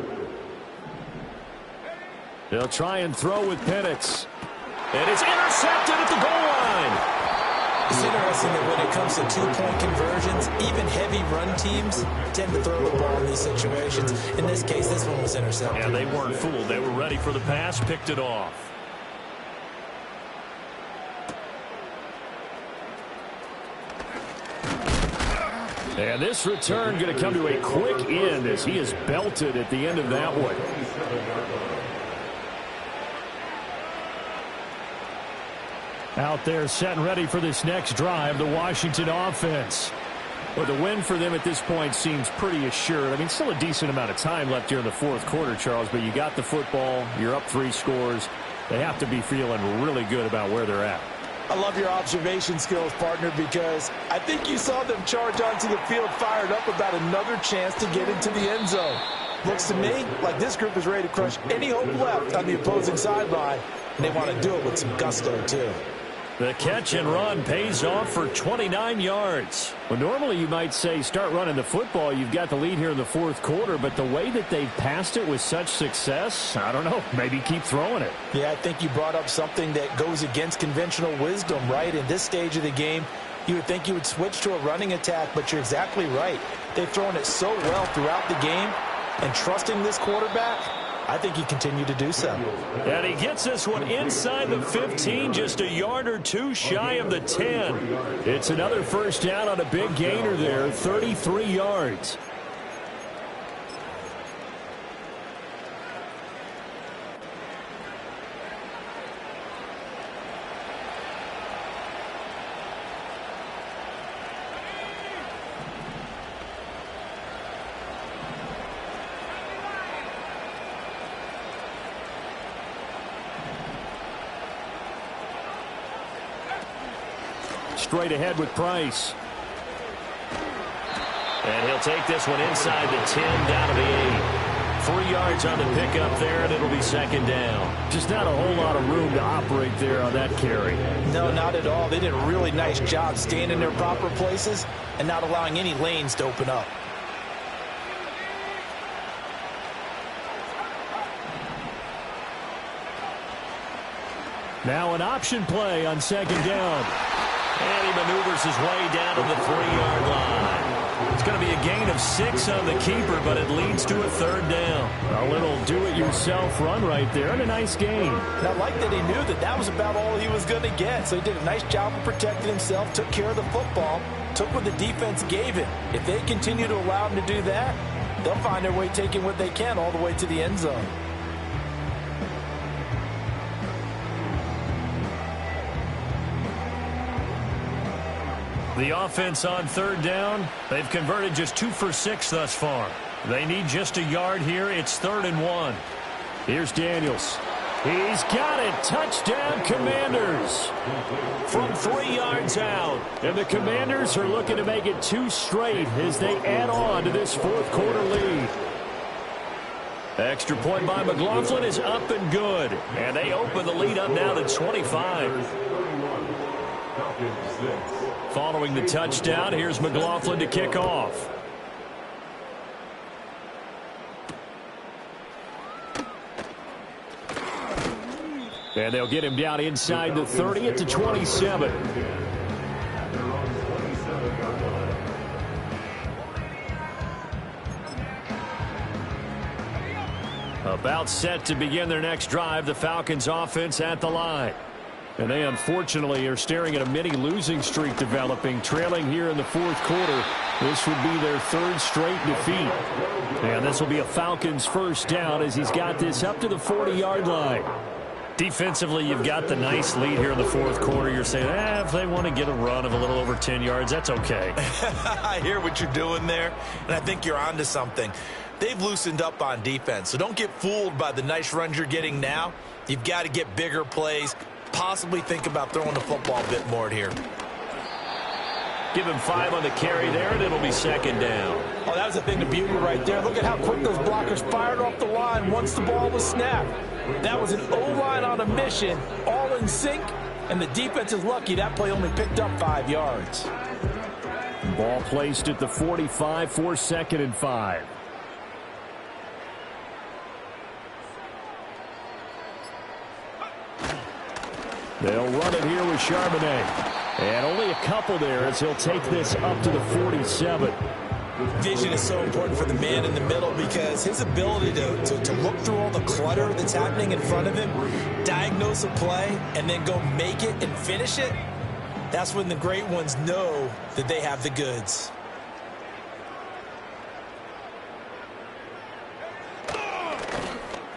A: They'll try and throw with Penix. And it's intercepted at the goal line.
B: It's interesting that when it comes to 2-point conversions, even heavy run teams tend to throw the ball in these situations. In this case, this one was intercepted.
A: And they weren't fooled. They were ready for the pass, picked it off. And this return going to come to a quick end as he is belted at the end of that one. Out there set and ready for this next drive, the Washington offense. Well, the win for them at this point seems pretty assured. I mean, still a decent amount of time left here in the 4th quarter, Charles, but you got the football, you're up 3 scores. They have to be feeling really good about where they're at.
B: I love your observation skills, partner, because I think you saw them charge onto the field fired up about another chance to get into the end zone. Looks to me like this group is ready to crush any hope left on the opposing sideline, and they want to do it with some gusto, too.
A: The catch and run pays off for 29 yards. Well, normally you might say start running the football. You've got the lead here in the 4th quarter, but the way that they've passed it with such success, I don't know, maybe keep throwing it.
B: Yeah, I think you brought up something that goes against conventional wisdom, right? In this stage of the game, you would think you would switch to a running attack, but you're exactly right. They've thrown it so well throughout the game, and trusting this quarterback, I think he continued to do so.
A: And he gets this one inside the 15, just a yard or 2 shy of the 10. It's another first down on a big gainer there, 33 yards. Straight ahead with Price. And he'll take this one inside the 10, down to the 8. 3 yards on the pickup there, and it'll be 2nd down. Just not a whole lot of room to operate there on that carry.
B: No, not at all. They did a really nice job staying in their proper places and not allowing any lanes to open up.
A: Now an option play on 2nd down. And he maneuvers his way down to the 3-yard line. It's going to be a gain of 6 on the keeper, but it leads to a 3rd down. A little do-it-yourself run right there, and a nice gain.
B: And I like that he knew that that was about all he was going to get. So he did a nice job of protecting himself, took care of the football, took what the defense gave him. If they continue to allow him to do that, they'll find their way taking what they can all the way to the end zone.
A: The offense on 3rd down, they've converted just 2 for 6 thus far. They need just a yard here. It's 3rd and 1. Here's Daniels. He's got it. Touchdown, Commanders. From 3 yards out. And the Commanders are looking to make it 2 straight as they add on to this fourth-quarter lead. Extra point by McLaughlin is up and good. And they open the lead up now to 25. Following the touchdown, here's McLaughlin to kick off. And they'll get him down inside the 30 at the 27. About set to begin their next drive, the Falcons offense at the line. And they unfortunately are staring at a mini losing streak developing, trailing here in the fourth quarter. This would be their 3rd straight defeat. And this will be a Falcons first down as he's got this up to the 40-yard line. Defensively, you've got the nice lead here in the fourth quarter. You're saying, if they want to get a run of a little over 10 yards, that's okay.
B: I hear what you're doing there, and I think you're onto something. They've loosened up on defense, so don't get fooled by the nice runs you're getting now. You've got to get bigger plays, possibly think about throwing the football a bit more here.
A: Give him 5 on the carry there, and it'll be 2nd down.
B: Oh, that was a thing of beauty right there. Look at how quick those blockers fired off the line once the ball was snapped. That was an O-line on a mission, all in sync, and the defense is lucky that play only picked up 5 yards.
A: Ball placed at the 45 for 2nd and 5. They'll run it here with Charbonnet. And only a couple there as he'll take this up to the 47.
B: Vision is so important for the man in the middle because his ability to look through all the clutter that's happening in front of him, diagnose a play, and then go make it and finish it, that's when the great ones know that they have the goods.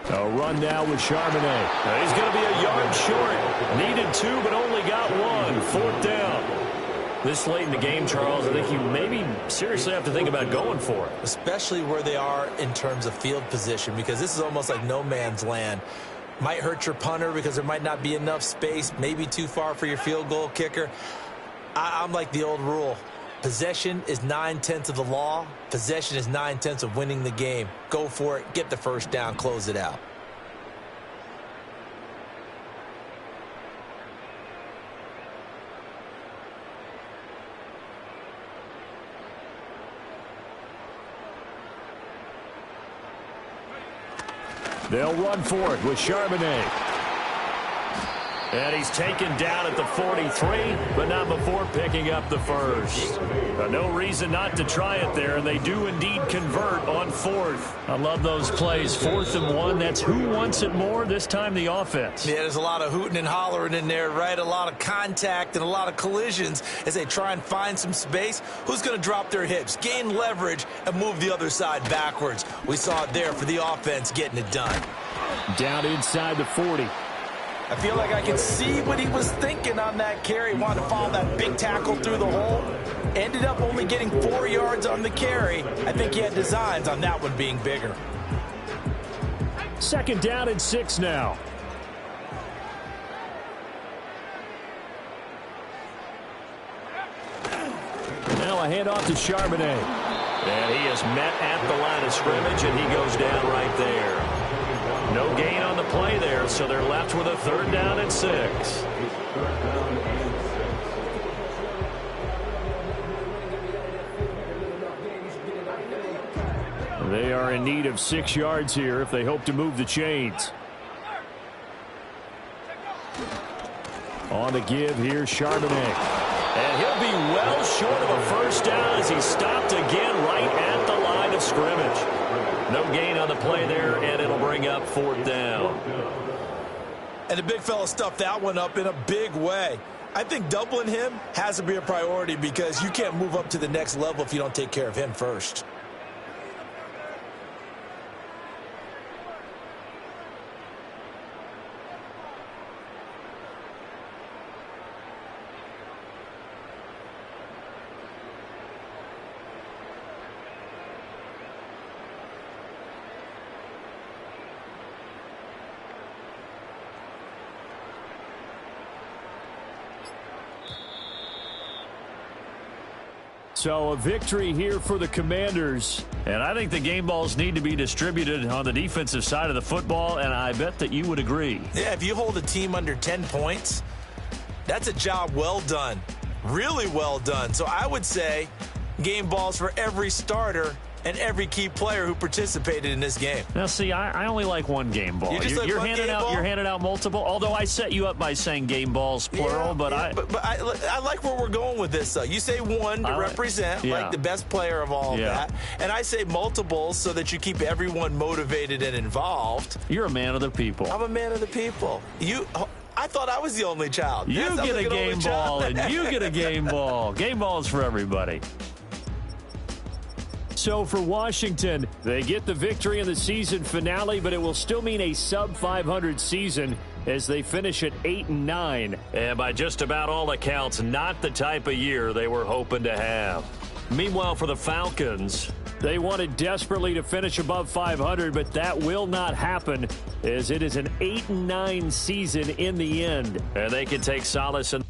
A: A run now with Charbonnet. He's going to be a yard short. Needed 2, but only got 1. 4th down. This late in the game, Charles, I think you maybe seriously have to think about going for it.
B: Especially where they are in terms of field position, because this is almost like no man's land. Might hurt your punter because there might not be enough space, maybe too far for your field goal kicker. I'm like the old rule. Possession is 9/10 of the law. Possession is 9/10 of winning the game. Go for it. Get the first down. Close it out.
A: They'll run for it with Charbonnet. And he's taken down at the 43, but not before picking up the first. No reason not to try it there, and they do indeed convert on 4th. I love those plays. 4th and 1, that's who wants it more, this time the offense.
B: Yeah, there's a lot of hooting and hollering in there, right? A lot of contact and a lot of collisions as they try and find some space. Who's going to drop their hips, gain leverage, and move the other side backwards? We saw it there for the offense getting it done.
A: Down inside the 40.
B: I feel like I can see what he was thinking on that carry. Wanted to follow that big tackle through the hole. Ended up only getting 4 yards on the carry. I think he had designs on that one being bigger.
A: 2nd down and 6 now. Now a handoff to Charbonnet. And he is met at the line of scrimmage, and he goes down right there. No gain on the play there, so they're left with a 3rd down and 6. They are in need of 6 yards here if they hope to move the chains. On the give here, Charbonnet. And he'll be well short of a first down as he stopped again right at the line of scrimmage. No gain on the play there, and it'll bring up 4th down.
B: And the big fella stuffed that one up in a big way. I think doubling him has to be a priority because you can't move up to the next level if you don't take care of him first.
A: So a victory here for the Commanders.
D: And I think the game balls need to be distributed on the defensive side of the football, and I bet that you would agree.
B: Yeah, if you hold a team under 10 points, that's a job well done. Really well done. So I would say game balls for every starter and every key player who participated in this game.
D: Now, see, I only like one game ball. You're handing out multiple. Although I set you up by saying game balls plural, but
B: I like where we're going with this. You say one to represent, like the best player of all of that, and I say multiples so that you keep everyone motivated and involved.
D: You're a man of the people.
B: I'm a man of the people. I thought I was the only child.
D: You get a game ball, and you get a game ball. Game balls for everybody.
A: So for Washington, they get the victory in the season finale, but it will still mean a sub-500 season as they finish at 8-9.
D: And by just about all accounts, not the type of year they were hoping to have. Meanwhile, for the Falcons,
A: they wanted desperately to finish above 500, but that will not happen as it is an 8-9 season in the end.
D: And they can take solace in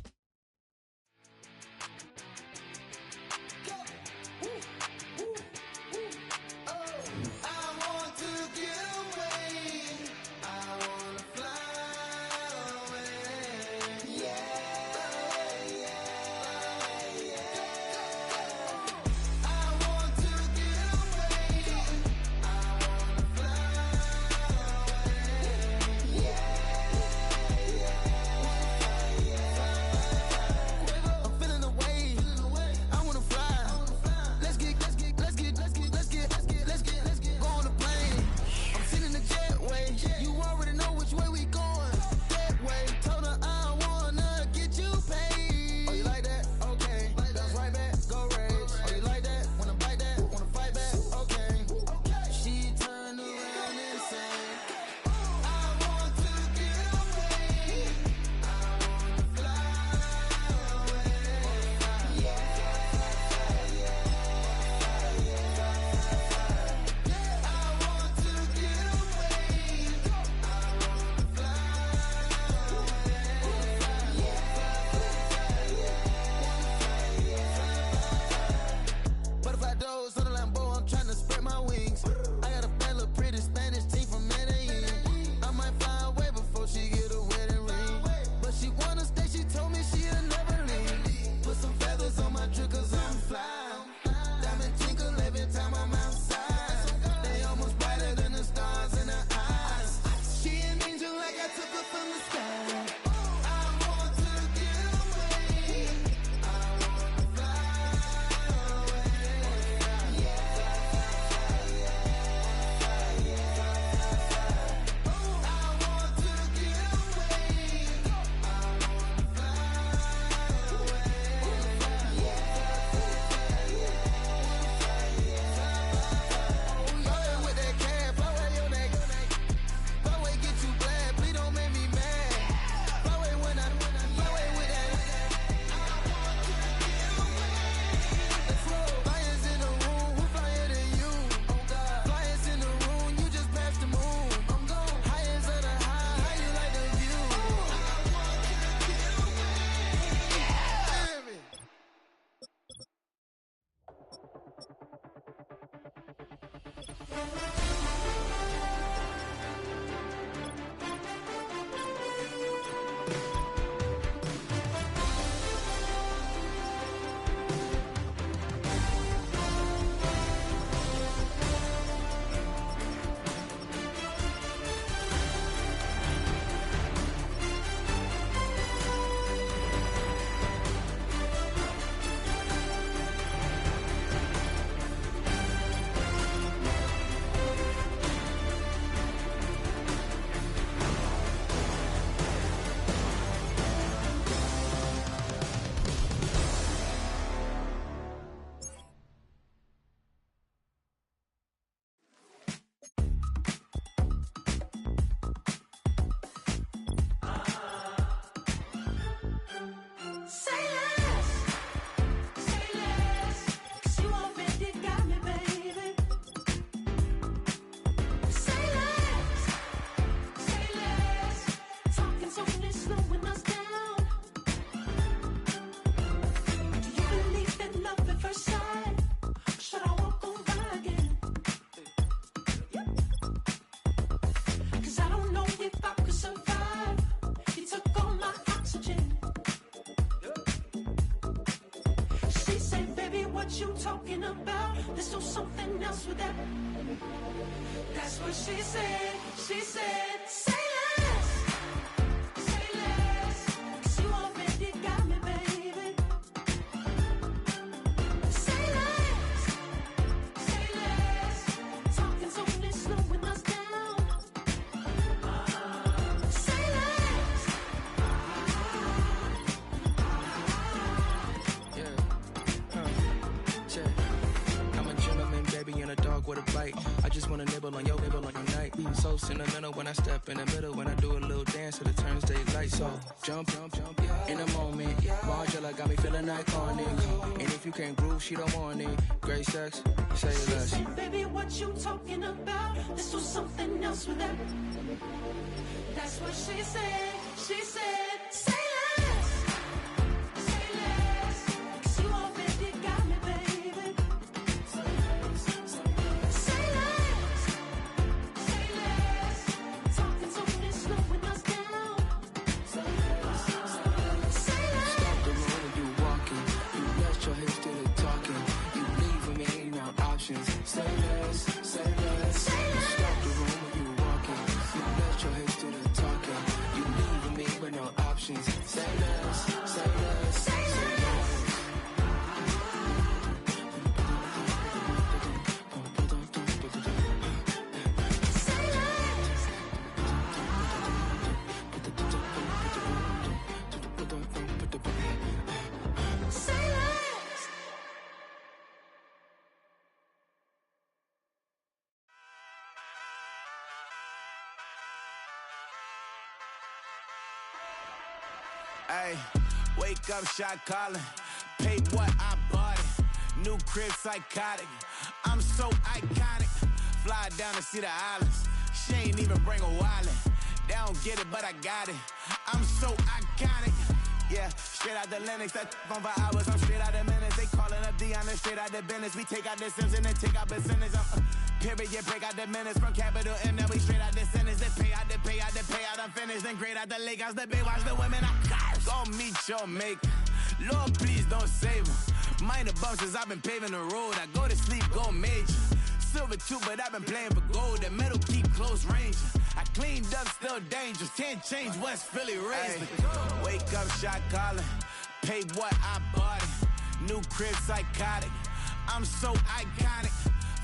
E: else with that. That's what she said. She said, say less. Say less. 'Cause you already got me, baby. Say less. Say less. Talking's only slowing us down. Say less.
F: I'm a gentleman, baby, and a dog with a bite. I just wanna nibble on your night. So sentimental when I step in the middle. When I do a little dance till it turns daylight. So jump, in a moment. Margella got me feeling iconic. And if you can't groove, she don't want it. Great sex, say less.
E: She said, baby, what you talking about? Let's do something else with that. That's what she said. She said, say less. Say less. 'Cause you already got me, baby. Say less. Say less. Talking's only slowing us down. Say less. Say less.
F: Stop the room when you walking. You let your hips do the talking. You leaving me no options. Say less, say less.
E: Say less.
F: Stop the room when you walking. You let your hips do the talking. You leaving me with no options. Say less, say less, say less.
E: Say less.
G: Ay, wake up, shot calling. Paid what I bought it. New crib, psychotic. I'm so iconic. Fly down to see the islands. She ain't even bring a wallet. They don't get it, but I got it. I'm so iconic. Yeah, straight out the Lennox. That on for hours. I'm straight out the minutes. They calling up Dion and straight out the business. We take out the Sims and then take out percentage. Period, break out the minutes from capital M. Now we straight out the sentence. They pay out the pay out the pay out. I'm finished. Then grade out the lake house. The bay watch the women. I curse. Go meet your maker. Lord, please don't save them. Minor bumps as I've been paving the road. I go to sleep, go major. Silver too, but I've been playing for gold. The metal keep close range. I cleaned up, still dangerous. Can't change West Philly raised. Wake up, shot calling. Paid what I bought it. New crib, psychotic. I'm so iconic.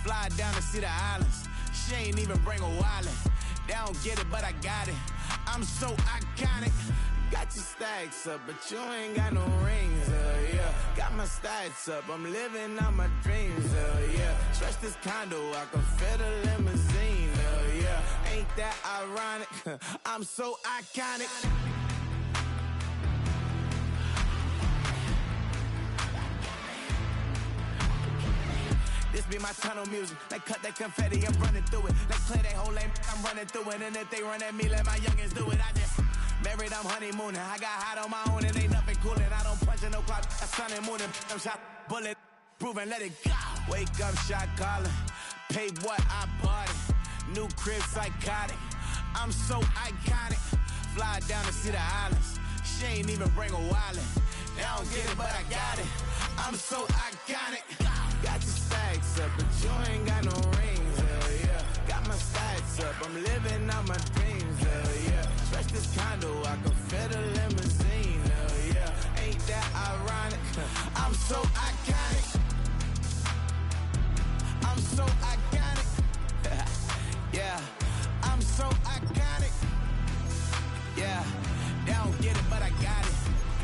G: Fly down to see the islands. She ain't even bring a wallet. They don't get it, but I got it. I'm so iconic. Got your stacks up, but you ain't got no rings, yeah. Got my stats up, I'm living out my dreams, yeah. Stretch this condo, I can fit a limousine, yeah. Ain't that ironic? I'm so iconic. This be my tunnel music. They cut that confetti, I'm running through it. They clear that whole lane, I'm running through it. And if they run at me, let my youngins do it. I just married, I'm honeymooning. I got hot on my own and ain't nothing coolin'. I don't punch in no clock, I sun and moonin'. I'm shot, bullet, proven, let it go. Wake up, shot calling. Paid what I bought it. New crib, psychotic. I'm so iconic. Fly down to see the islands. She ain't even bring a wallet. They don't get it, but I got it. I'm so iconic. Got your stacks up, but you ain't got no rings, yeah. Got my stats up, I'm living out my dreams, yeah. Stretch this condo, I can fit a limousine, yeah. Ain't that ironic? I'm so iconic. I'm so iconic. Yeah, I'm so iconic. Yeah, they don't get it, but I got it.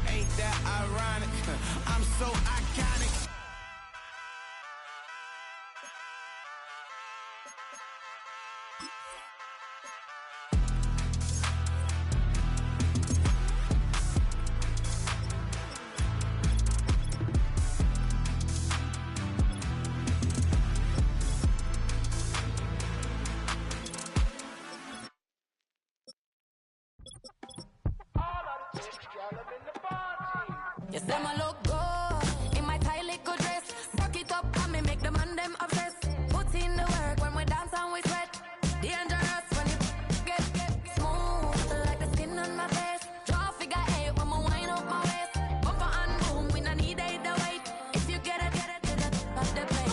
G: Ain't that ironic? I'm so iconic.
H: You say my look good in my tight little dress. Rock it up and me make the man them obsessed. Put in the work when we dance and we sweat. Dangerous when you get smooth like the skin on my face. Draw figure eight when we wind up my waist. Bumper and boom, we no need either wait. If you get it, to the top of the plate.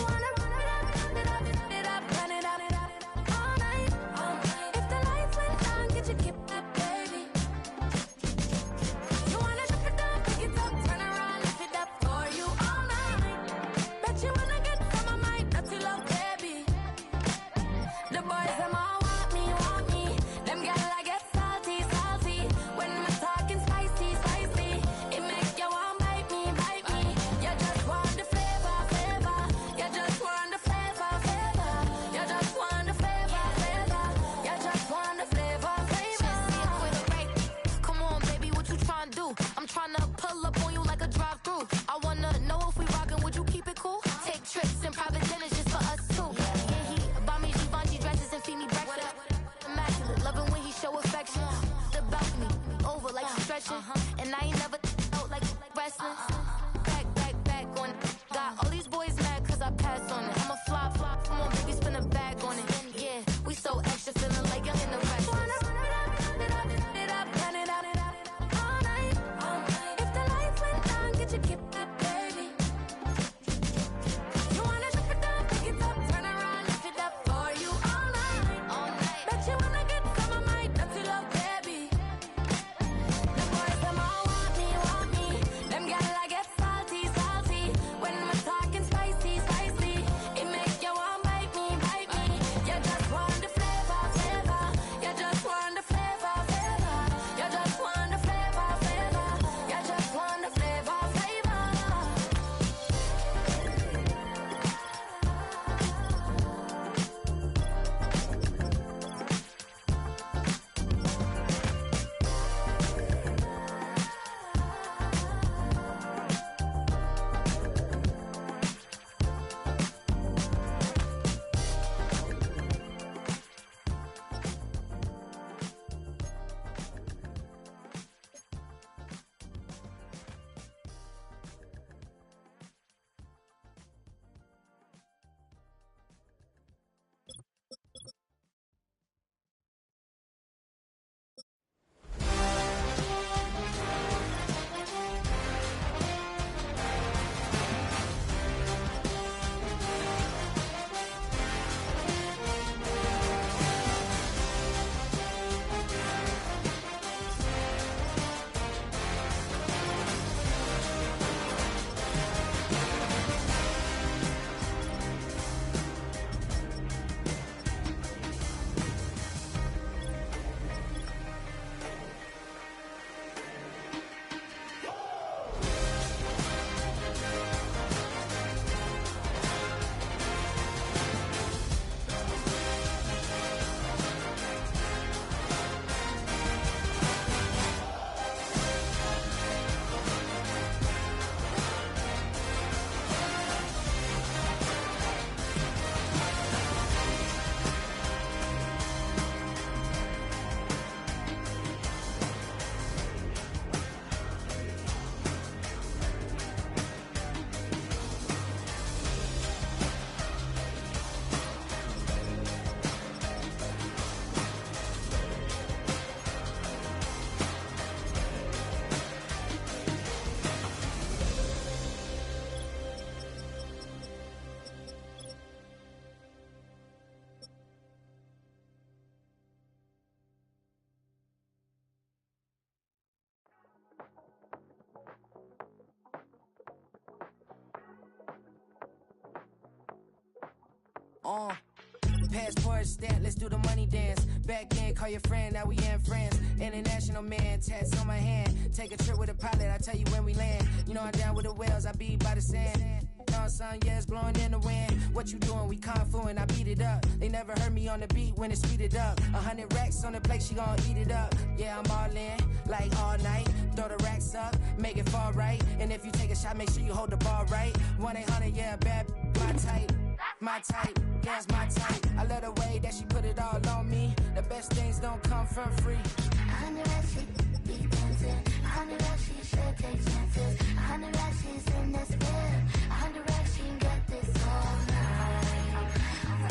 I: Passport stamp, let's do the money dance. Back then, call your friend, now we in France. International man, tats on my hand. Take a trip with a pilot, I tell you when we land. You know I'm down with the whales, I be by the sand. Sun, yeah, it's blowing in the wind. What you doing? We kung fu and I beat it up. They never heard me on the beat when it's speeded up. 100 racks on the plate, she gon' eat it up. Yeah, I'm all in, like all night. Throw the racks up, make it fall right. And if you take a shot, make sure you hold the ball right. 1-800, yeah, bad, my type. My type, yeah, it's my type. I love the way that she put it all on me. The best things don't come from free.
E: 100 racks, she be dancing. 100 racks, she should take chances. 100 racks, she's in this bed. 100 racks, she can get this all night.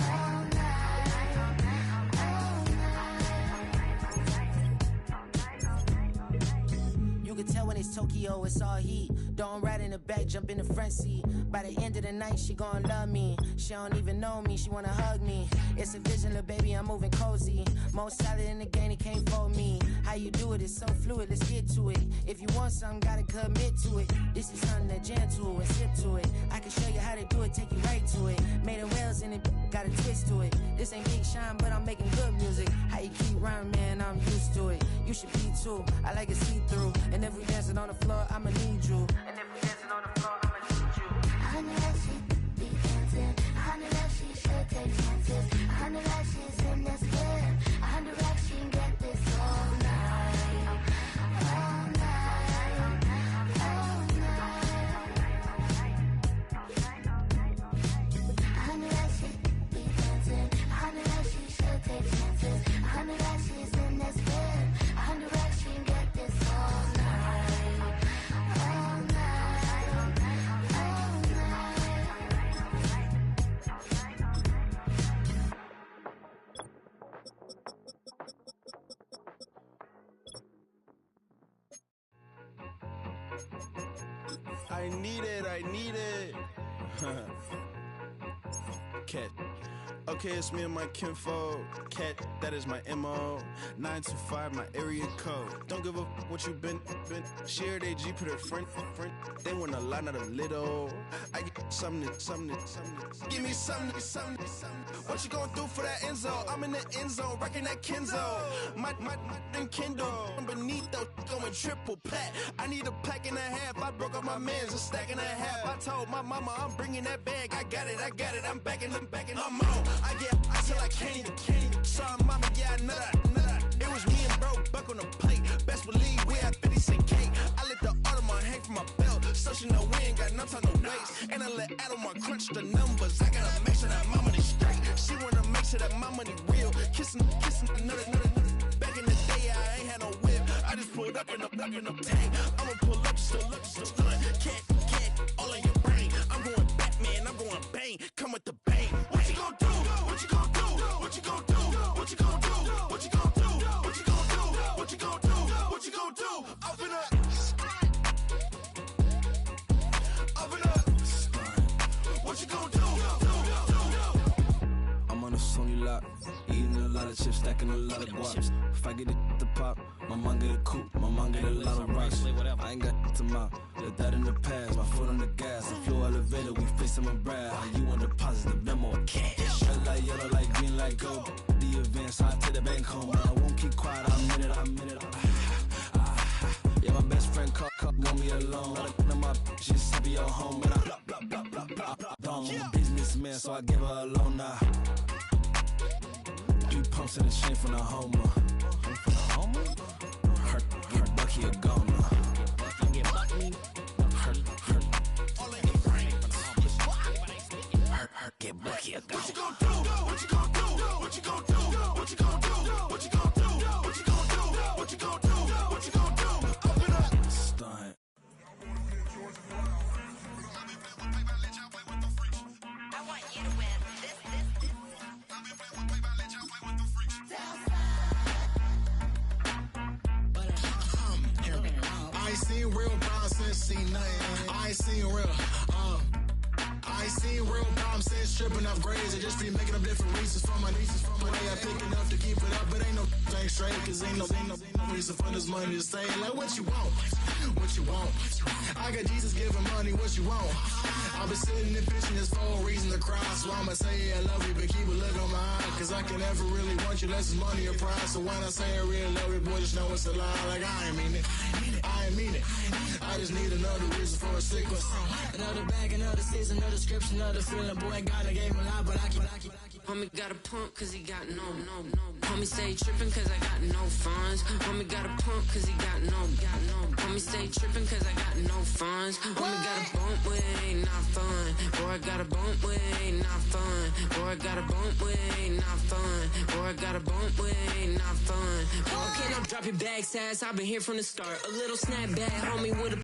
E: All night. All night.
I: You can tell when it's Tokyo, it's all heat. Don't ride in the back, jump in the front seat. By the end of the night, she gon' love me. She don't even know me, she wanna hug me. It's a vision, little baby, I'm moving cozy. Most solid in the game, he can't fold me. How you do it, it's so fluid, let's get to it. If you want something, gotta commit to it. This is something that jam to and sip to it. I can show you how to do it, take you right to it. Made of whales and it got a twist to it. This ain't Big Shine, but I'm making good music. How you keep rhyming, man, I'm used to it. You should be too, I like it see-through. And if we dancing on the floor, I'ma need you. And if we dancing on the floor, I'ma need you.
E: 100 racks, she be dancing. 100 racks, she should take chances. 100 racks, she's in this bed. 100 racks, she can get this all night. All night. All night. 100 racks, she be dancing. 100 racks, she should take chances. 100 racks, she's in this bed. 100 racks, she can get this all night. All night. All night.
F: I need it. Cat. Okay, it's me and my kinfolk. Cat, that is my MO. 925, my area code. Don't give a what you been. Shared AG, put her friend. They want a lot, not a little. I get something. Give me something. What you gonna do for that end zone? I'm in the end zone, rocking that Kenzo. My Kindle. Beneath though, going triple plat. I need a pack and a half. I broke up my man's a stack and a half. I told my mama I'm bringing that bag. I got it. I'm backing, I'm on. I get till I can't even. Sorry, mama, yeah, I know that. It was me and bro, buck on the plate. Best believe we had 50 cent cake. I let the Audemars hang from my belt, so she know we ain't got no time to waste. And I let Audemars crunch the numbers. I gotta make sure that my money straight. She wanna make sure that my money real. Kissing another. Back in the day, I ain't had no whip. I just pulled up in the tank. I'ma pull up just to stunt. Can't all in your brain. I'm going Batman, I'm going bang. Come with the bang. What you gonna do? What you gonna do? What you gonna do? What you gonna do? What you gonna do? What you gonna do? What you gonna do? What you gonna do? Open up. What you gonna do? I'm on a Sony lot, eating a lot of chips, stacking a lot of guaps. If I get it the pop, my mom get a coupe, my mom get a lot of rocks. I ain't got to mouth, let that in the past. My foot on the gas, I flew elevator, we facing my brad. How you want deposit the memo or cash? Red like yellow, like green, like gold. The event, so I take the bank home. I won't keep quiet, I'm in it. Yeah, my best friend called, want me alone. None of my bitches be your home, and I blah. I'm a businessman, so I give her a loan now. 3 pumps in the chain from the Homer. Her Bucky a goner. Her. All in your brain. Her get Bucky a goner. What you gonna do? What you gonna do? What you gonna do? What you gonna do? What you gonna do? What you gonna do? What you gonna do? What you gonna do? Open up. Stunt.
H: I want you to win. This.
J: I ain't seen real problems since seen nothing. I ain't seen real problems since tripping up grades. I just be making up different reasons for my nieces. From way I pick enough to keep it up, but ain't no thing straight. Cause ain't no reason for this money to stay. Like what you want? What you want? I got Jesus giving money, what you want? I've been sitting and pitching this for a reason to cry. That's why I'ma say I love you, but keep a look on my eye. Cause I can never really want you less is money or pride. So when I say I really love you, boy, just know it's a lie. Like I ain't mean it. I ain't mean it. I just need another reason for a sequence.
F: Another bag, another season, another description, another feeling. Boy, God, I gave him a lot, but I keep.
K: Homie got a pump cause he got no. Homie stay trippin' cause I got no funds. Homie got a pump cause he got no. Homie stay trippin' cause I got no funds. Homie got a bump with it ain't not fun. Boy, I got a bump with it ain't not fun. Boy, I got a bump with it ain't not fun. Boy, I got a bump with it ain't not fun. Okay, now drop your bag, sass. I've been here from the start. A little snap back, homie, with a